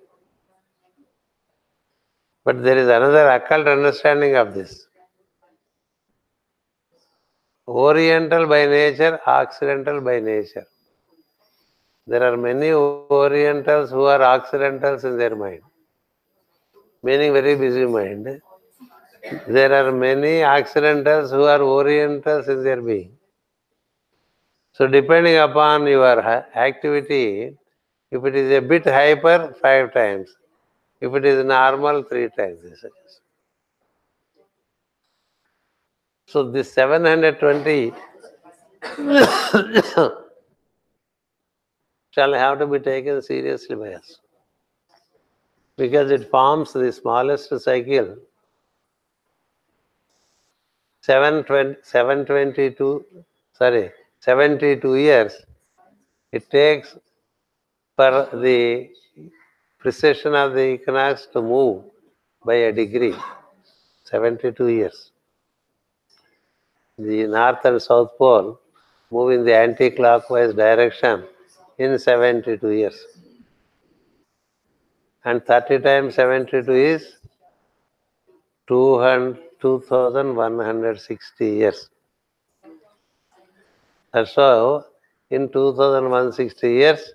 But there is another occult understanding of this. Oriental by nature, Occidental by nature. There are many Orientals who are Occidentals in their mind, meaning very busy mind. There are many Occidentals who are Orientals in their being. So depending upon your activity, if it is a bit hyper, 5 times. If it is normal, 3 times. So this 720 shall have to be taken seriously by us. Because it forms the smallest cycle. 72 years it takes for the precession of the equinox to move by a degree. 72 years. The north and south pole move in the anti-clockwise direction in 72 years. And 30 times 72 is 2160 years. And so, in 2160 years,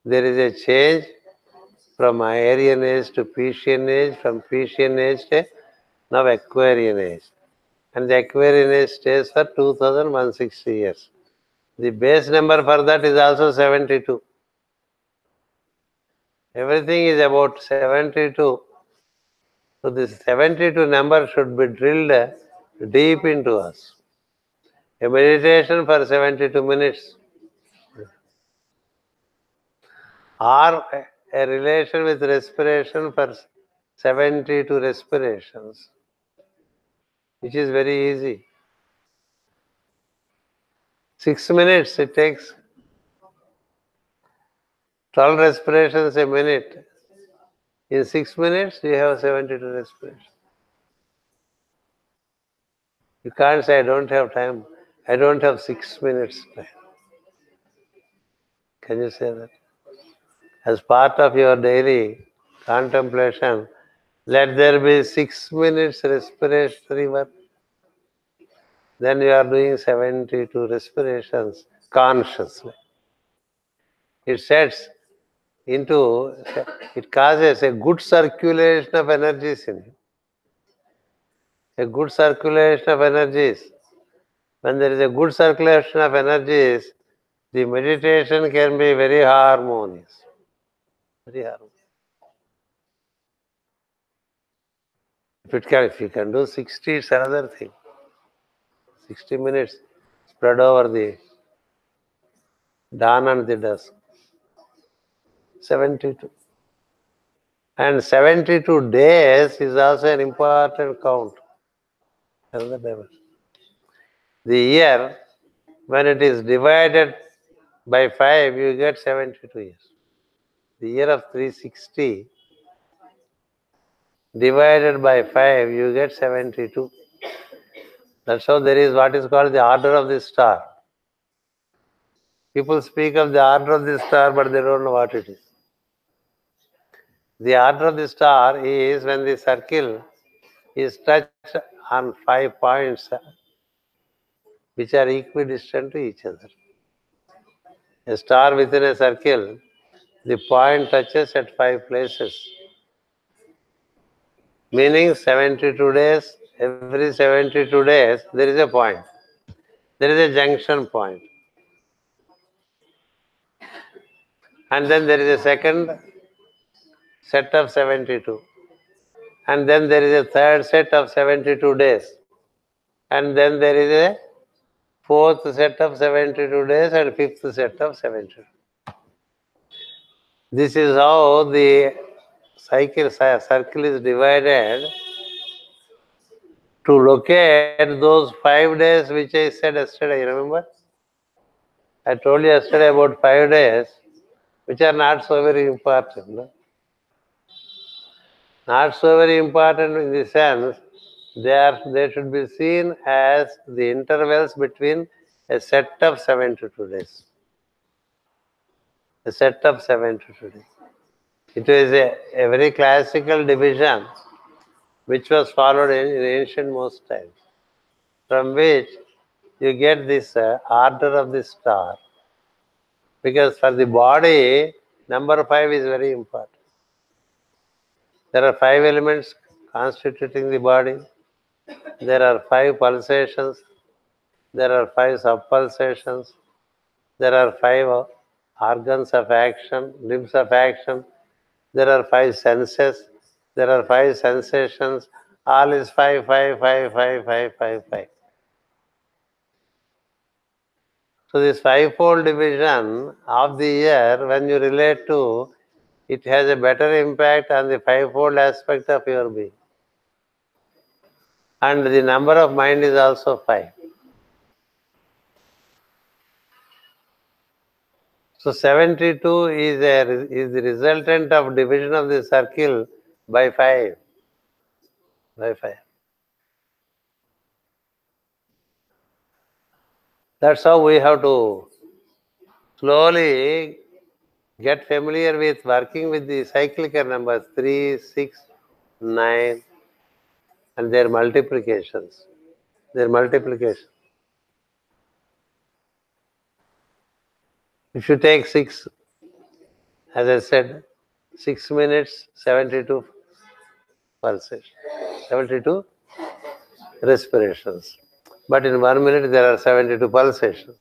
there is a change from Aryan age to Piscean age, from Piscean age to now Aquarian age. And the Aquarian age stays for 2160 years. The base number for that is also 72. Everything is about 72. So this 72 number should be drilled deep into us. A meditation for 72 minutes. Or a relation with respiration for 72 respirations, which is very easy. 6 minutes it takes. 12 respirations a minute. In 6 minutes, you have 72 respirations. You can't say, I don't have time. I don't have 6 minutes time. Can you say that? As part of your daily contemplation, let there be 6 minutes respiratory work. Then you are doing 72 respirations consciously. It sets into, it causes a good circulation of energies in you. A good circulation of energies. When there is a good circulation of energies, the meditation can be very harmonious. Very harmonious. If you can do 60, it's another thing. 60 minutes spread over the dawn and the dusk. 72. And 72 days is also an important count. Another dimension. The year, when it is divided By 5, you get 72 years. The year of 360 divided by 5, you get 72. That's how there is what is called the order of the star. People speak of the order of the star, but they don't know what it is. The order of the star is when the circle is touched on 5 points which are equidistant to each other. A star within a circle, the point touches at 5 places, meaning 72 days. Every 72 days, there is a point. There is a junction point. And then there is a second set of 72. And then there is a third set of 72 days. And then there is a fourth set of 72 days and fifth set of 72. This is how the circle is divided to locate those 5 days which I said yesterday. You remember? I told you yesterday about 5 days which are not so very important. No? Not so very important in the sense they should be seen as the intervals between a set of 72 days. A set of 72 days. It is a very classical division which was followed in ancient most times, from which you get this order of the star. Because for the body, number 5 is very important. There are 5 elements constituting the body. There are 5 pulsations. There are 5 subpulsations. There are 5 organs of action, limbs of action. There are 5 senses. There are 5 sensations. All is 5, 5, 5, 5, 5, 5, 5. So this fivefold division of the year, when you relate to, it has a better impact on the fivefold aspect of your being. And the number of mind is also 5. So 72 is the resultant of division of the circle by 5. By 5. That's how we have to slowly get familiar with working with the cyclical numbers 3, 6, 9 and their multiplications. Their multiplication. If you take 6, as I said, 6 minutes, 72 pulsations, 72 respirations. But in 1 minute, there are 72 pulsations.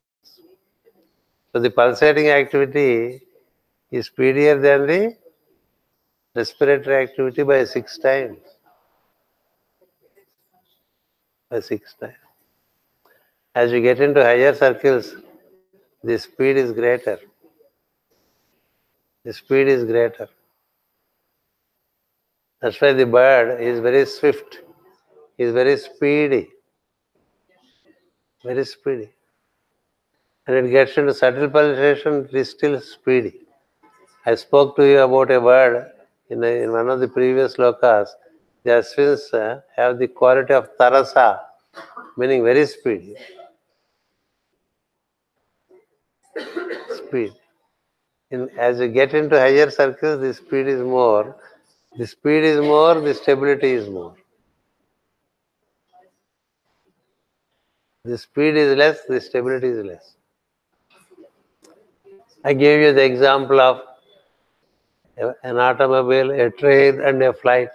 So the pulsating activity is speedier than the respiratory activity by 6 times. By 6 times. As you get into higher circles, the speed is greater. The speed is greater. That's why the bird is very swift, is very speedy. Very speedy. And it gets into subtle pulsation, it is still speedy. I spoke to you about a bird in one of the previous lokas. The Ashwins have the quality of tarasa, meaning very speedy. Speed. As you get into higher circles, the speed is more. The speed is more, the stability is more. The speed is less, the stability is less. I gave you the example of an automobile, a train, and a flight.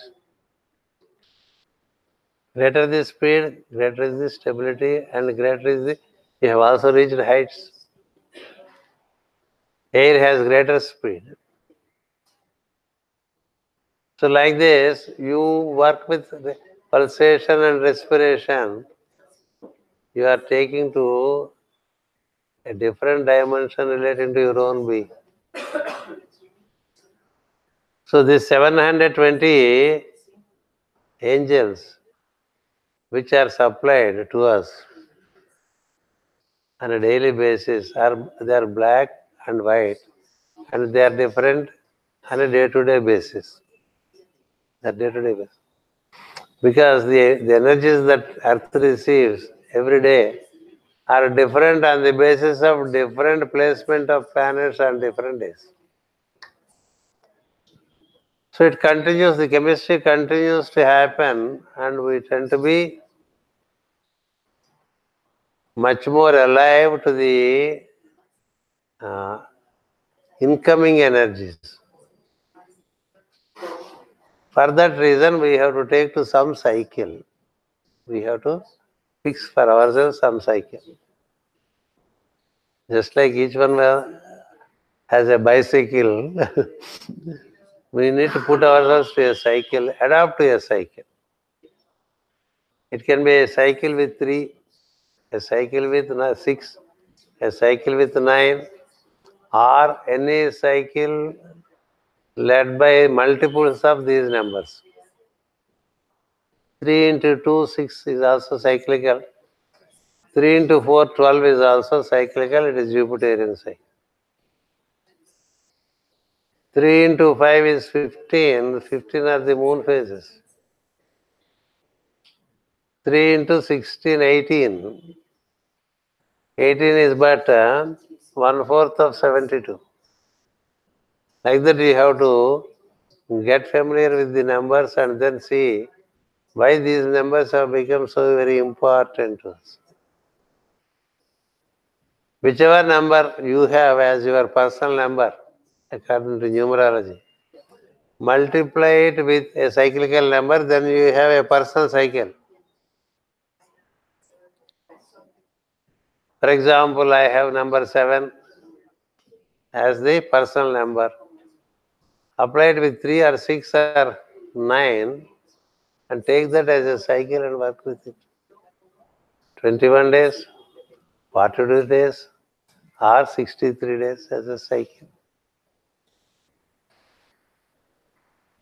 Greater the speed, greater is the stability, and greater is the. You have also reached heights. Air has greater speed. So, like this, you work with pulsation and respiration. You are taking to a different dimension relating to your own being. So, these 720 angels which are supplied to us on a daily basis, they are black and white, and they are different on a day-to-day basis. That day-to-day basis. Because the energies that Earth receives every day are different on the basis of different placement of planets on different days. So it continues, the chemistry continues to happen, and we tend to be much more alive to the uh, incoming energies. For that reason, we have to take to some cycle. We have to fix for ourselves some cycle. Just like each one has a bicycle, we need to put ourselves to a cycle, adapt to a cycle. It can be a cycle with 3, a cycle with 6, a cycle with 9, or any cycle led by multiples of these numbers. 3 into 2, 6 is also cyclical. 3 into 4, 12 is also cyclical. It is Jupiterian cycle. 3 into 5 is 15. 15 are the moon phases. 3 into 16, 18. 18 is but 1/4 of 72. Like that, you have to get familiar with the numbers and then see why these numbers have become so very important to us. Whichever number you have as your personal number, according to numerology, multiply it with a cyclical number, then you have a personal cycle. For example, I have number 7 as the personal number. Apply it with 3 or 6 or 9 and take that as a cycle and work with it. 21 days, 42 days, or 63 days as a cycle.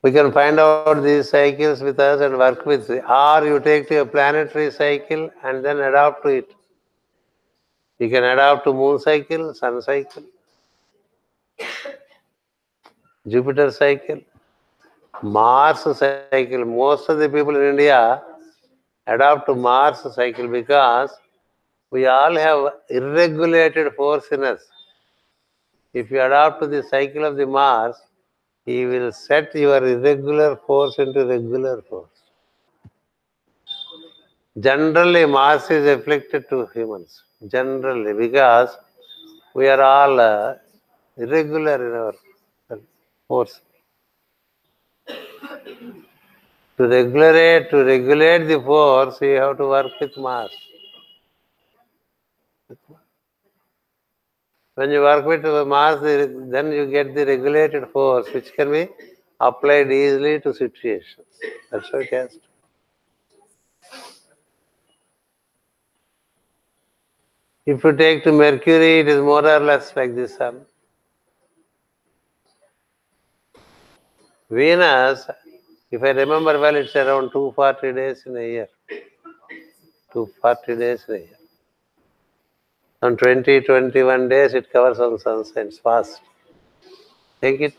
We can find out these cycles with us and work with it. Or you take to a planetary cycle and then adapt to it. You can adapt to moon cycle, sun cycle, Jupiter cycle, Mars cycle. Most of the people in India adapt to Mars cycle because we all have irregulated force in us. If you adapt to the cycle of the Mars, he will set your irregular force into regular force. Generally, Mars is afflicted to humans. Generally, because we are all irregular in our force. To regulate the force, you have to work with Mars. When you work with Mars, then you get the regulated force, which can be applied easily to situations. That's how it has to. If you take to Mercury, it is more or less like the Sun. Venus, if I remember well, it's around 240 days in a year. 240 days in a year. On 20, 21 days, it covers on sunset. It's fast. Take it.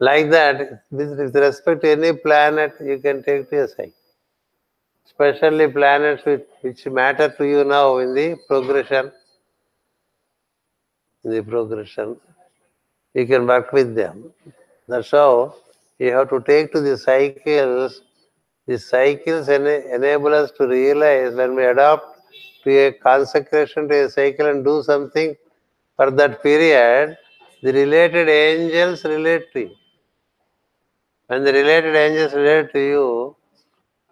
Like that, with respect to any planet, you can take to a cycle. Especially planets which matter to you now in the progression. You can work with them. That's how you have to take to the cycles. The cycles enable us to realize when we adopt to a consecration to a cycle and do something for that period, the related angels relate to you. When the related angels relate to you,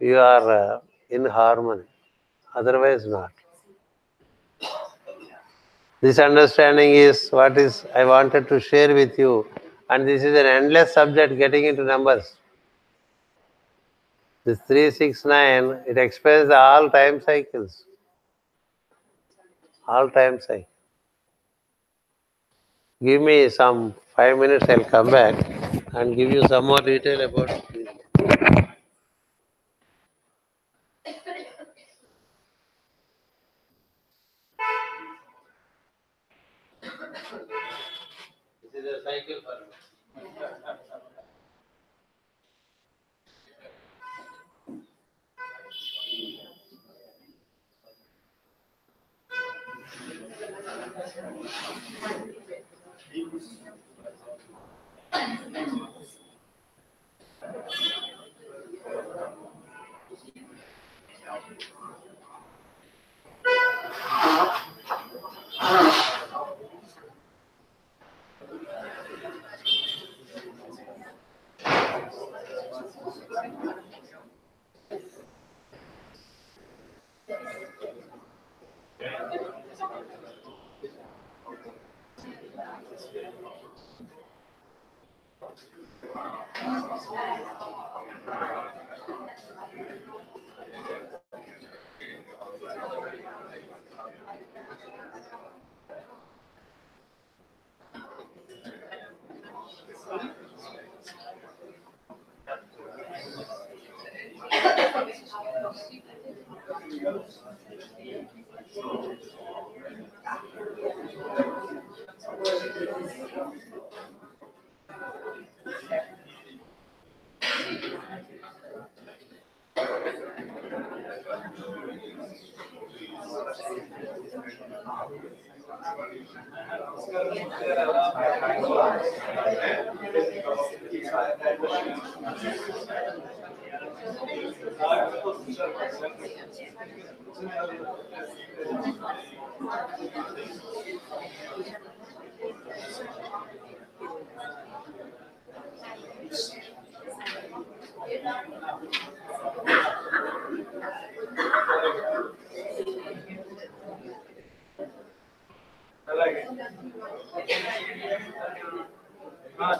you are in harmony. Otherwise not. This understanding is what is I wanted to share with you. And this is an endless subject getting into numbers. This 369, it explains all time cycles. All time cycles. Give me some 5 minutes, I'll come back and give you some more detail about this. This is a cycle for me.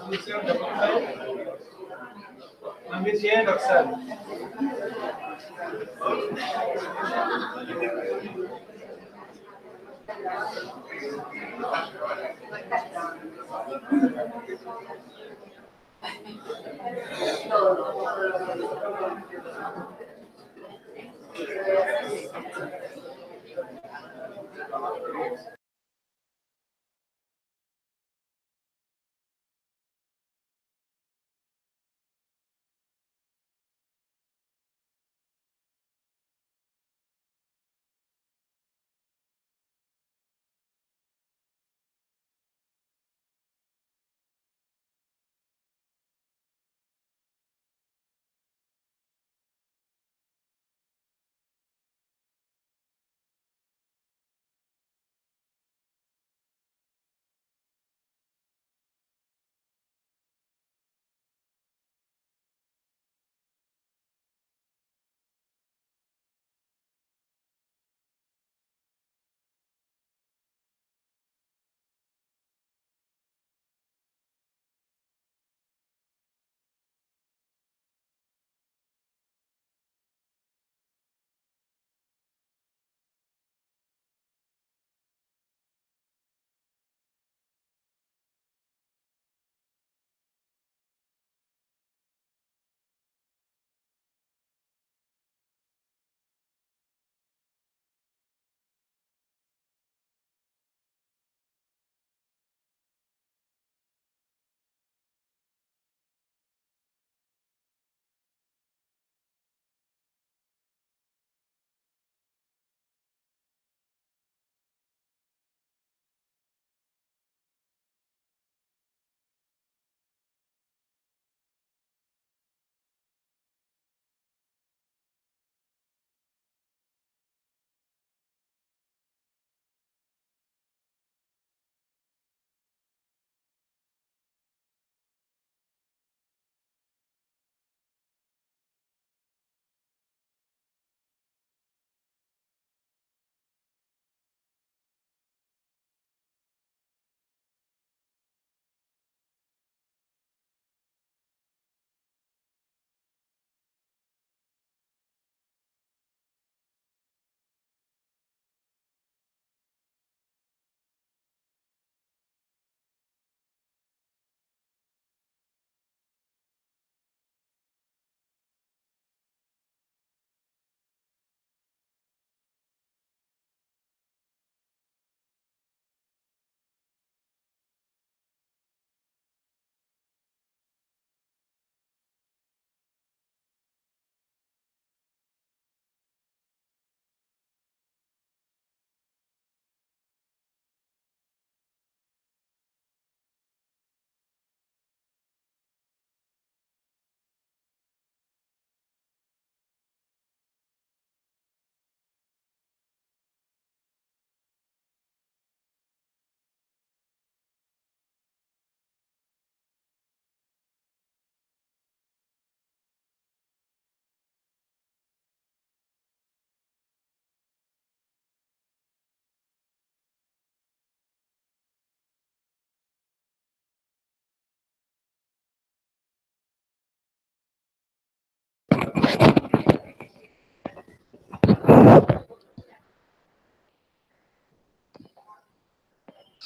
చూసేయండి మీరు చేయండి ఒకసారి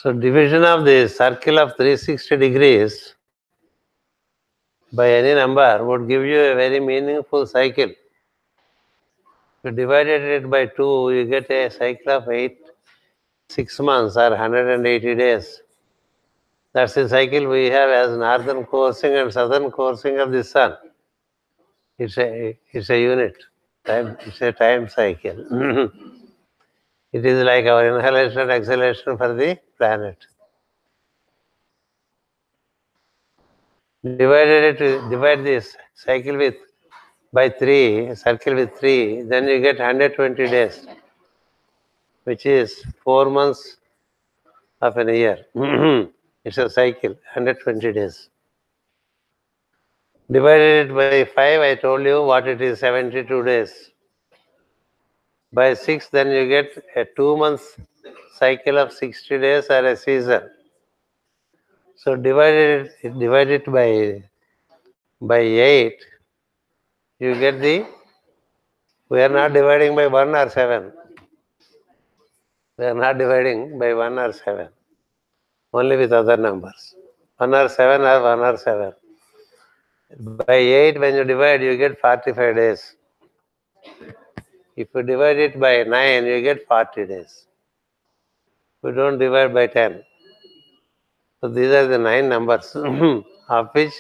So division of the circle of 360 degrees by any number would give you a very meaningful cycle. If you divided it by 2, you get a cycle of 6 months or 180 days. That's the cycle we have as northern coursing and southern coursing of the sun. It's a unit. It's a time cycle. It is like our inhalation and exhalation for the planet. Divide this cycle with by 3, circle with 3, then you get 120 days, which is 4 months of an year. It's a cycle, 120 days. Divided it by 5, I told you what it is, 72 days. By 6, then you get a 2 month cycle of 60 days or a season. So divide it by 8, you get we are not dividing by 1 or 7. We are not dividing by 1 or 7, only with other numbers. 1 or 7 or 1 or 7. By 8, when you divide, you get 45 days. If you divide it by 9, you get 40 days. We don't divide by 10. So these are the 9 numbers, of which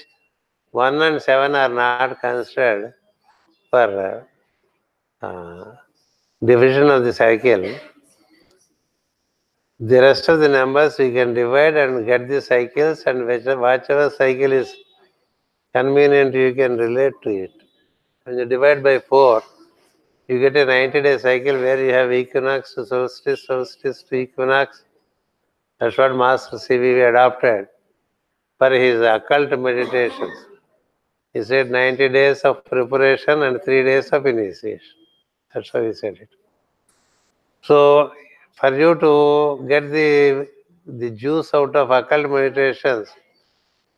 1 and 7 are not considered for division of the cycle. The rest of the numbers we can divide and get the cycles, and whichever cycle is convenient, you can relate to it. When you divide by 4, you get a 90-day cycle where you have equinox to solstice, solstice to equinox. That's what Master CVV adopted for his occult meditations. He said 90 days of preparation and 3 days of initiation. That's how he said it. So, for you to get the juice out of occult meditations,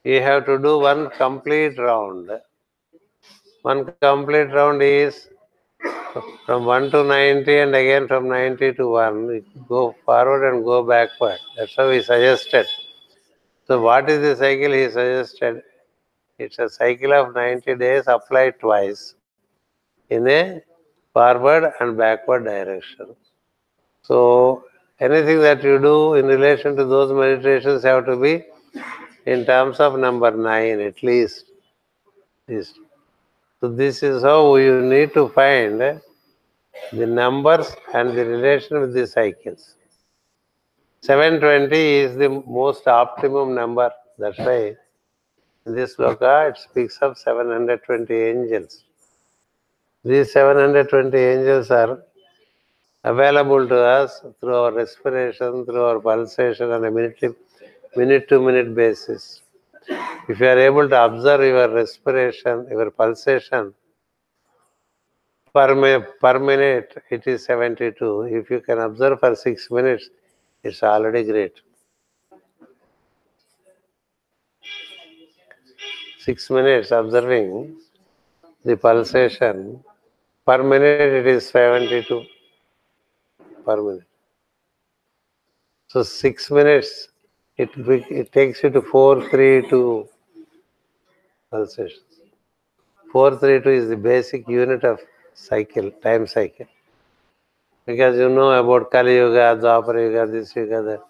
you have to do one complete round. One complete round is from 1 to 90 and again from 90 to 1. Go forward and go backward. That's how he suggested. So what is the cycle he suggested? It's a cycle of 90 days applied twice in a forward and backward direction. So anything that you do in relation to those meditations have to be in terms of number 9 at least. So this is how you need to find the numbers and the relation with the cycles. 720 is the most optimum number. That's why in this sloka it speaks of 720 angels. These 720 angels are available to us through our respiration, through our pulsation on a minute-to-minute basis. If you are able to observe your respiration, your pulsation, per minute, it is 72. If you can observe for 6 minutes, it's already great. 6 minutes observing the pulsation, per minute it is 72 per minute. So 6 minutes, it takes you to 432 pulsations. 432 is the basic unit of cycle, time cycle. Because you know about Kali Yuga, Dwapara Yuga, this Yuga, that.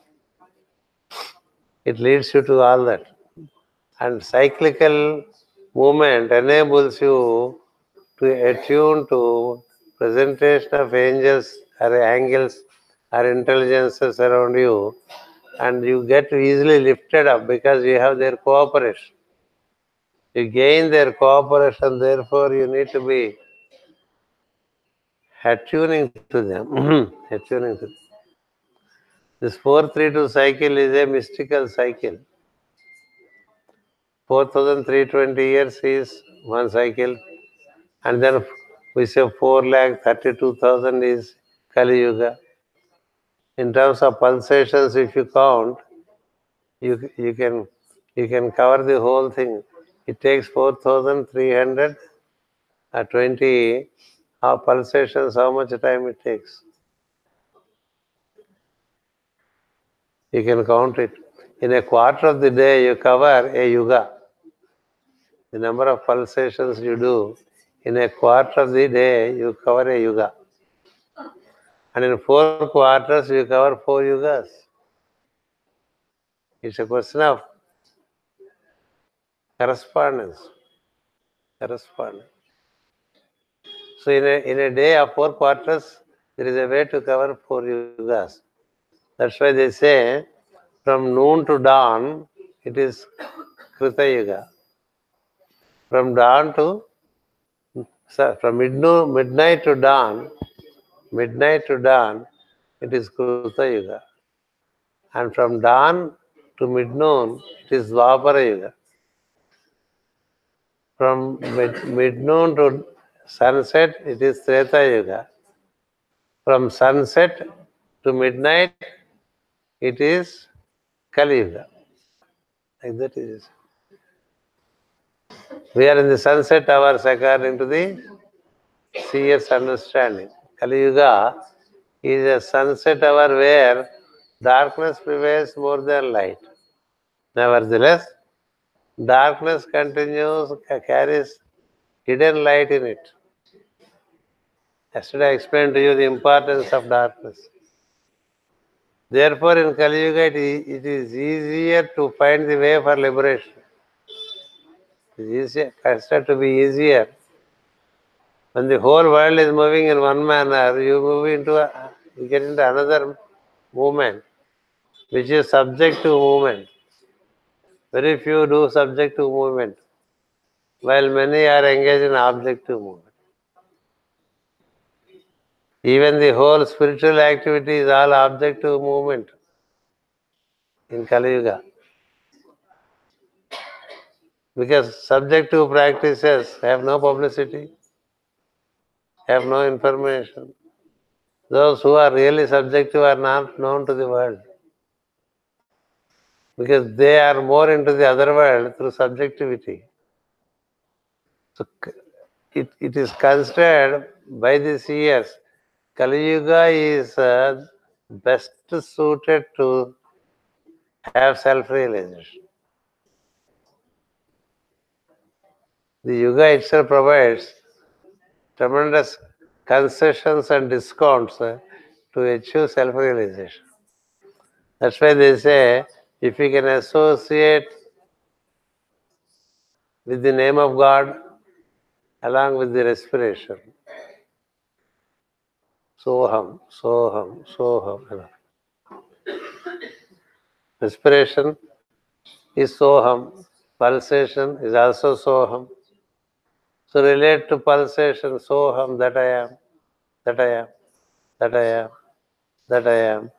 It leads you to all that. And cyclical movement enables you to attune to presentation of angels or angels or intelligences around you, and you get easily lifted up because you have their cooperation. You gain their cooperation, therefore you need to be attuning to them. Attuning to them. This 432 cycle is a mystical cycle. 4,320 years is one cycle, and then we say 4,32,000 is Kali Yuga. In terms of pulsations, if you count, you can cover the whole thing. It takes 4,320 pulsations. How much time it takes? You can count it. In a quarter of the day, you cover a yuga. The number of pulsations you do, in a quarter of the day, you cover a yuga. And in 4 quarters, you cover 4 yugas. It's a question of correspondence. Correspondence. So in a day of 4 quarters, there is a way to cover 4 yugas. That's why they say from noon to dawn, it is Krita Yuga. From dawn to, from midnight to dawn, it is Krita Yuga. And from dawn to mid-noon, it is Dwapara Yuga. From mid-noon to sunset, it is Treta Yuga. From sunset to midnight, it is Kali Yuga. Like that it is. We are in the sunset hours according to the seer's understanding. Kali Yuga is a sunset hour where darkness prevails more than light. Nevertheless, darkness continues, carries hidden light in it. Yesterday I explained to you the importance of darkness. Therefore, in Kali Yuga, it is easier to find the way for liberation. It is easier, considered to be easier. When the whole world is moving in one manner, you get into another movement, which is subject to movement. Very few do subjective movement, while many are engaged in objective movement. Even the whole spiritual activity is all objective movement in Kali Yuga. Because subjective practices have no publicity, have no information. Those who are really subjective are not known to the world. Because they are more into the other world through subjectivity. So it is considered by the seers, Kali Yuga is best suited to have self-realization. The Yuga itself provides tremendous concessions and discounts to achieve self-realization. That's why they say, if you can associate with the name of God along with the respiration, Soham, Soham, Soham. Respiration is Soham, pulsation is also Soham. So relate to pulsation, Soham, that I am, that I am, that I am, that I am.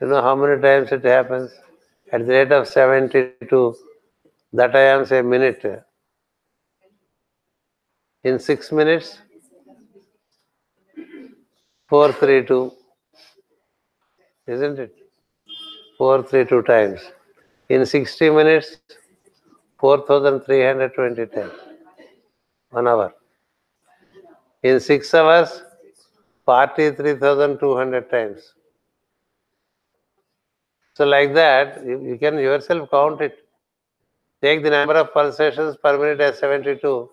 You know how many times it happens? At the rate of 72, that I am, say, minute. In 6 minutes, 432, isn't it? 432 times. In 60 minutes, 4,320 times. 1 hour. In 6 hours, 43,200 times. So like that, you can yourself count it. Take the number of pulsations per minute as 72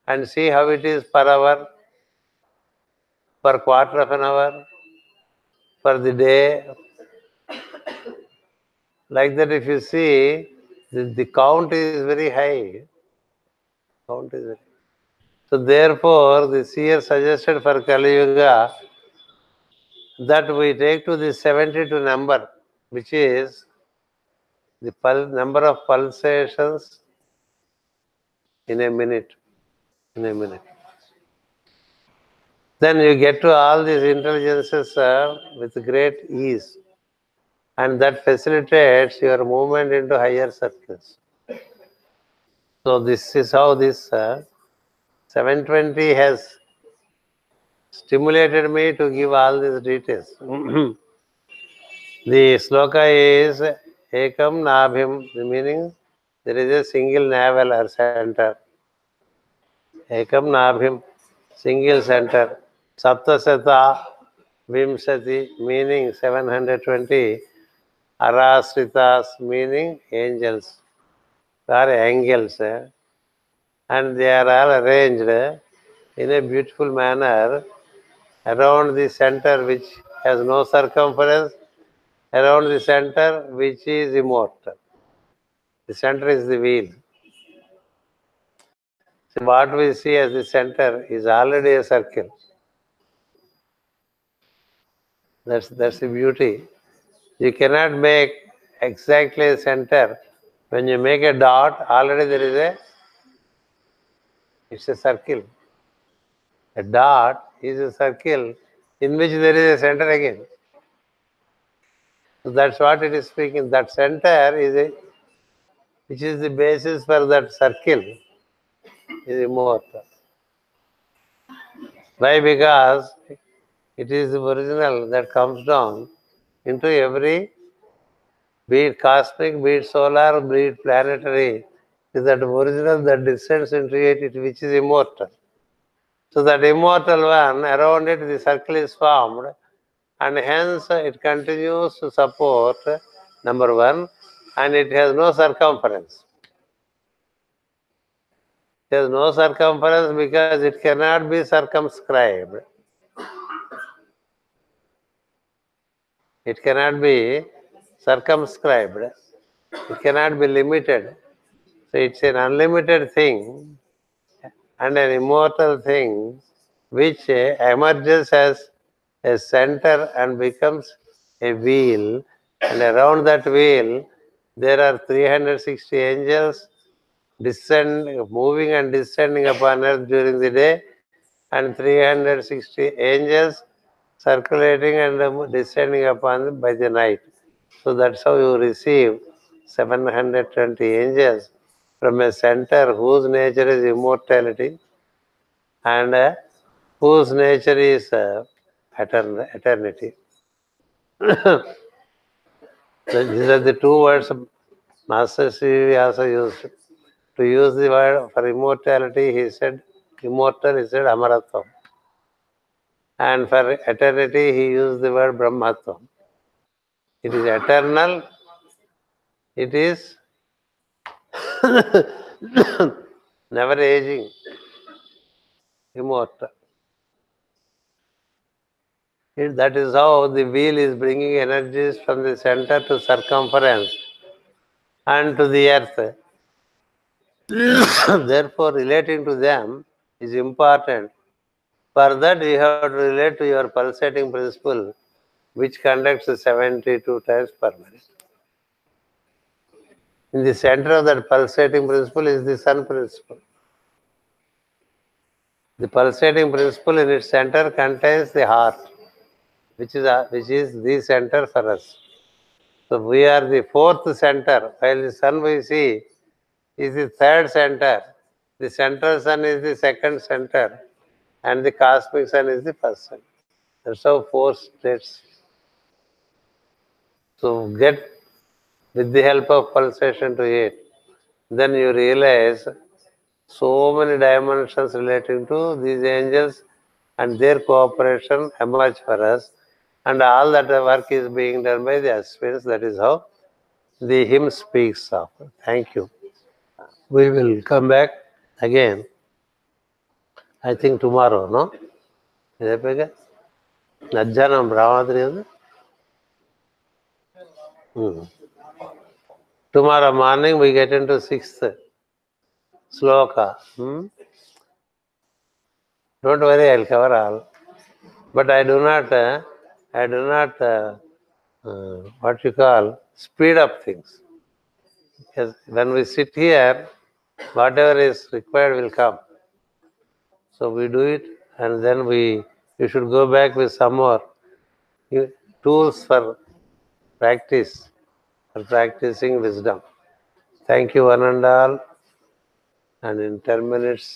and see how it is per hour, per quarter of an hour, per the day. Like that, if you see, the count is very high. Count is very high. So therefore, the seer suggested for Kali Yuga that we take to the 72 number, which is the number of pulsations in a minute. In a minute. Then you get to all these intelligences with great ease. And that facilitates your movement into higher circles. So this is how this 720 has stimulated me to give all these details. The sloka is Ekam Nabhim, the meaning there is a single navel or center. Ekam Nabhim, single center. Saptasata Vimsati, meaning 720. Arasritas meaning angels or angels, and they are all arranged in a beautiful manner around the center which has no circumference, around the center which is immortal. The center is the wheel. So what we see as the center is already a circle. That's the beauty. You cannot make exactly a center. When you make a dot, already it's a circle. A dot is a circle in which there is a center again. So that's what it is speaking. That center which is the basis for that circle, is immortal. Why? Because it is the original that comes down into every, be it cosmic, be it solar, be it planetary, is that original that descends into it which is immortal. So that immortal one, around it the circle is formed, and hence it continues to support, number one, and it has no circumference. It has no circumference because it cannot be circumscribed. It cannot be circumscribed. It cannot be limited. So it's an unlimited thing and an immortal thing which emerges as a center and becomes a wheel. And around that wheel, there are 360 angels moving and descending upon earth during the day, and 360 angels circulating and descending upon them by the night. So that's how you receive 720 angels from a center whose nature is immortality and whose nature is eternity. So these are the two words Master Sri also used. To use the word for immortality, he said immortal, he said amaratvam. And for eternity, he used the word brahmatvam. It is eternal, it is never aging, immortal. That is how the wheel is bringing energies from the center to circumference and to the earth. Therefore, relating to them is important. For that, you have to relate to your pulsating principle, which conducts 72 times per minute. In the center of that pulsating principle is the sun principle. The pulsating principle in its center contains the heart, which is the center for us. So we are the fourth center, while the sun we see is the third center. The central sun is the second center, and the cosmic sun is the first center. That's how four states. So get with the help of pulsation to it. Then you realize so many dimensions relating to these angels and their cooperation emerge for us. And all that work is being done by the Ashwins. That is how the hymn speaks of. Thank you. We will come back again, I think tomorrow, no? రేపేగా మధ్యాహ్నం రామాద్రి ఉంది. Tomorrow morning we get into sixth sloka. Don't worry, I'll cover all. But I do not, what you call, speed up things. Because when we sit here, whatever is required will come. So we do it, and then you should go back with some more tools for practice, for practicing wisdom. Thank you, one and all. And in 10 minutes,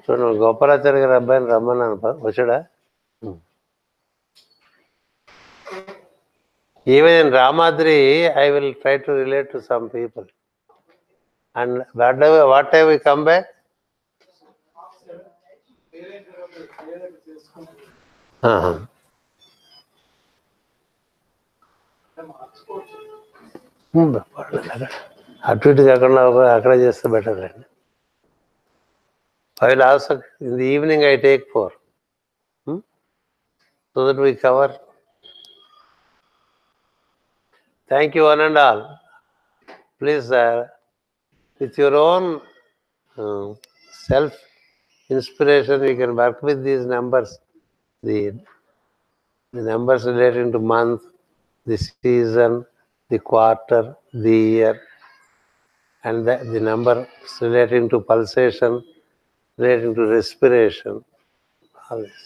చూడండి గోపాలాచార్య గారి అబ్బాయిని రమ్మన్నాను వచ్చాడా? Even in Ramadri, I will try to relate to some people. And what time we come back? అటు ఇటు కాకుండా అక్కడ చేస్తే బెటర్ అండి. I will also in the evening I take 4 so that we cover. Thank you one and all. Please, with your own self inspiration, you can work with these numbers. The numbers relating to month, the season, the quarter, the year, and the number relating to pulsation, relating to respiration. All this.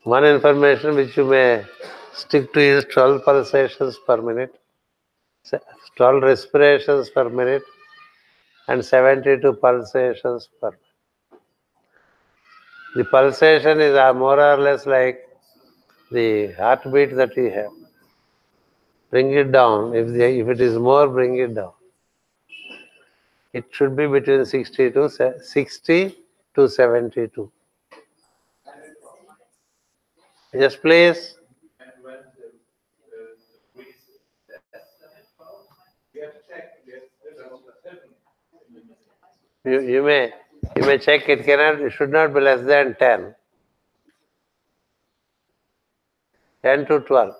One information which you may stick to is 12 pulsations per minute, 12 respirations per minute, and 72 pulsations per minute. The pulsation is more or less like the heartbeat that you have. Bring it down. If it is more, bring it down. It should be between 60 to 72. Yes, please. You may check. It should not be less than 10. 10 to 12.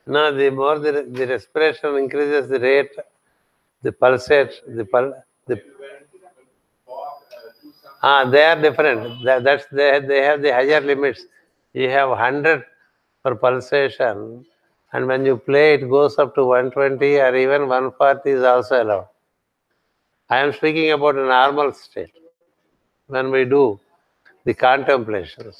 No, the more the respiration increases the rate, the pulsate, they are different. They have the higher limits. You have 100 per pulsation, and when you play, it goes up to 120 or even 140 is also allowed. I am speaking about a normal state when we do the contemplations.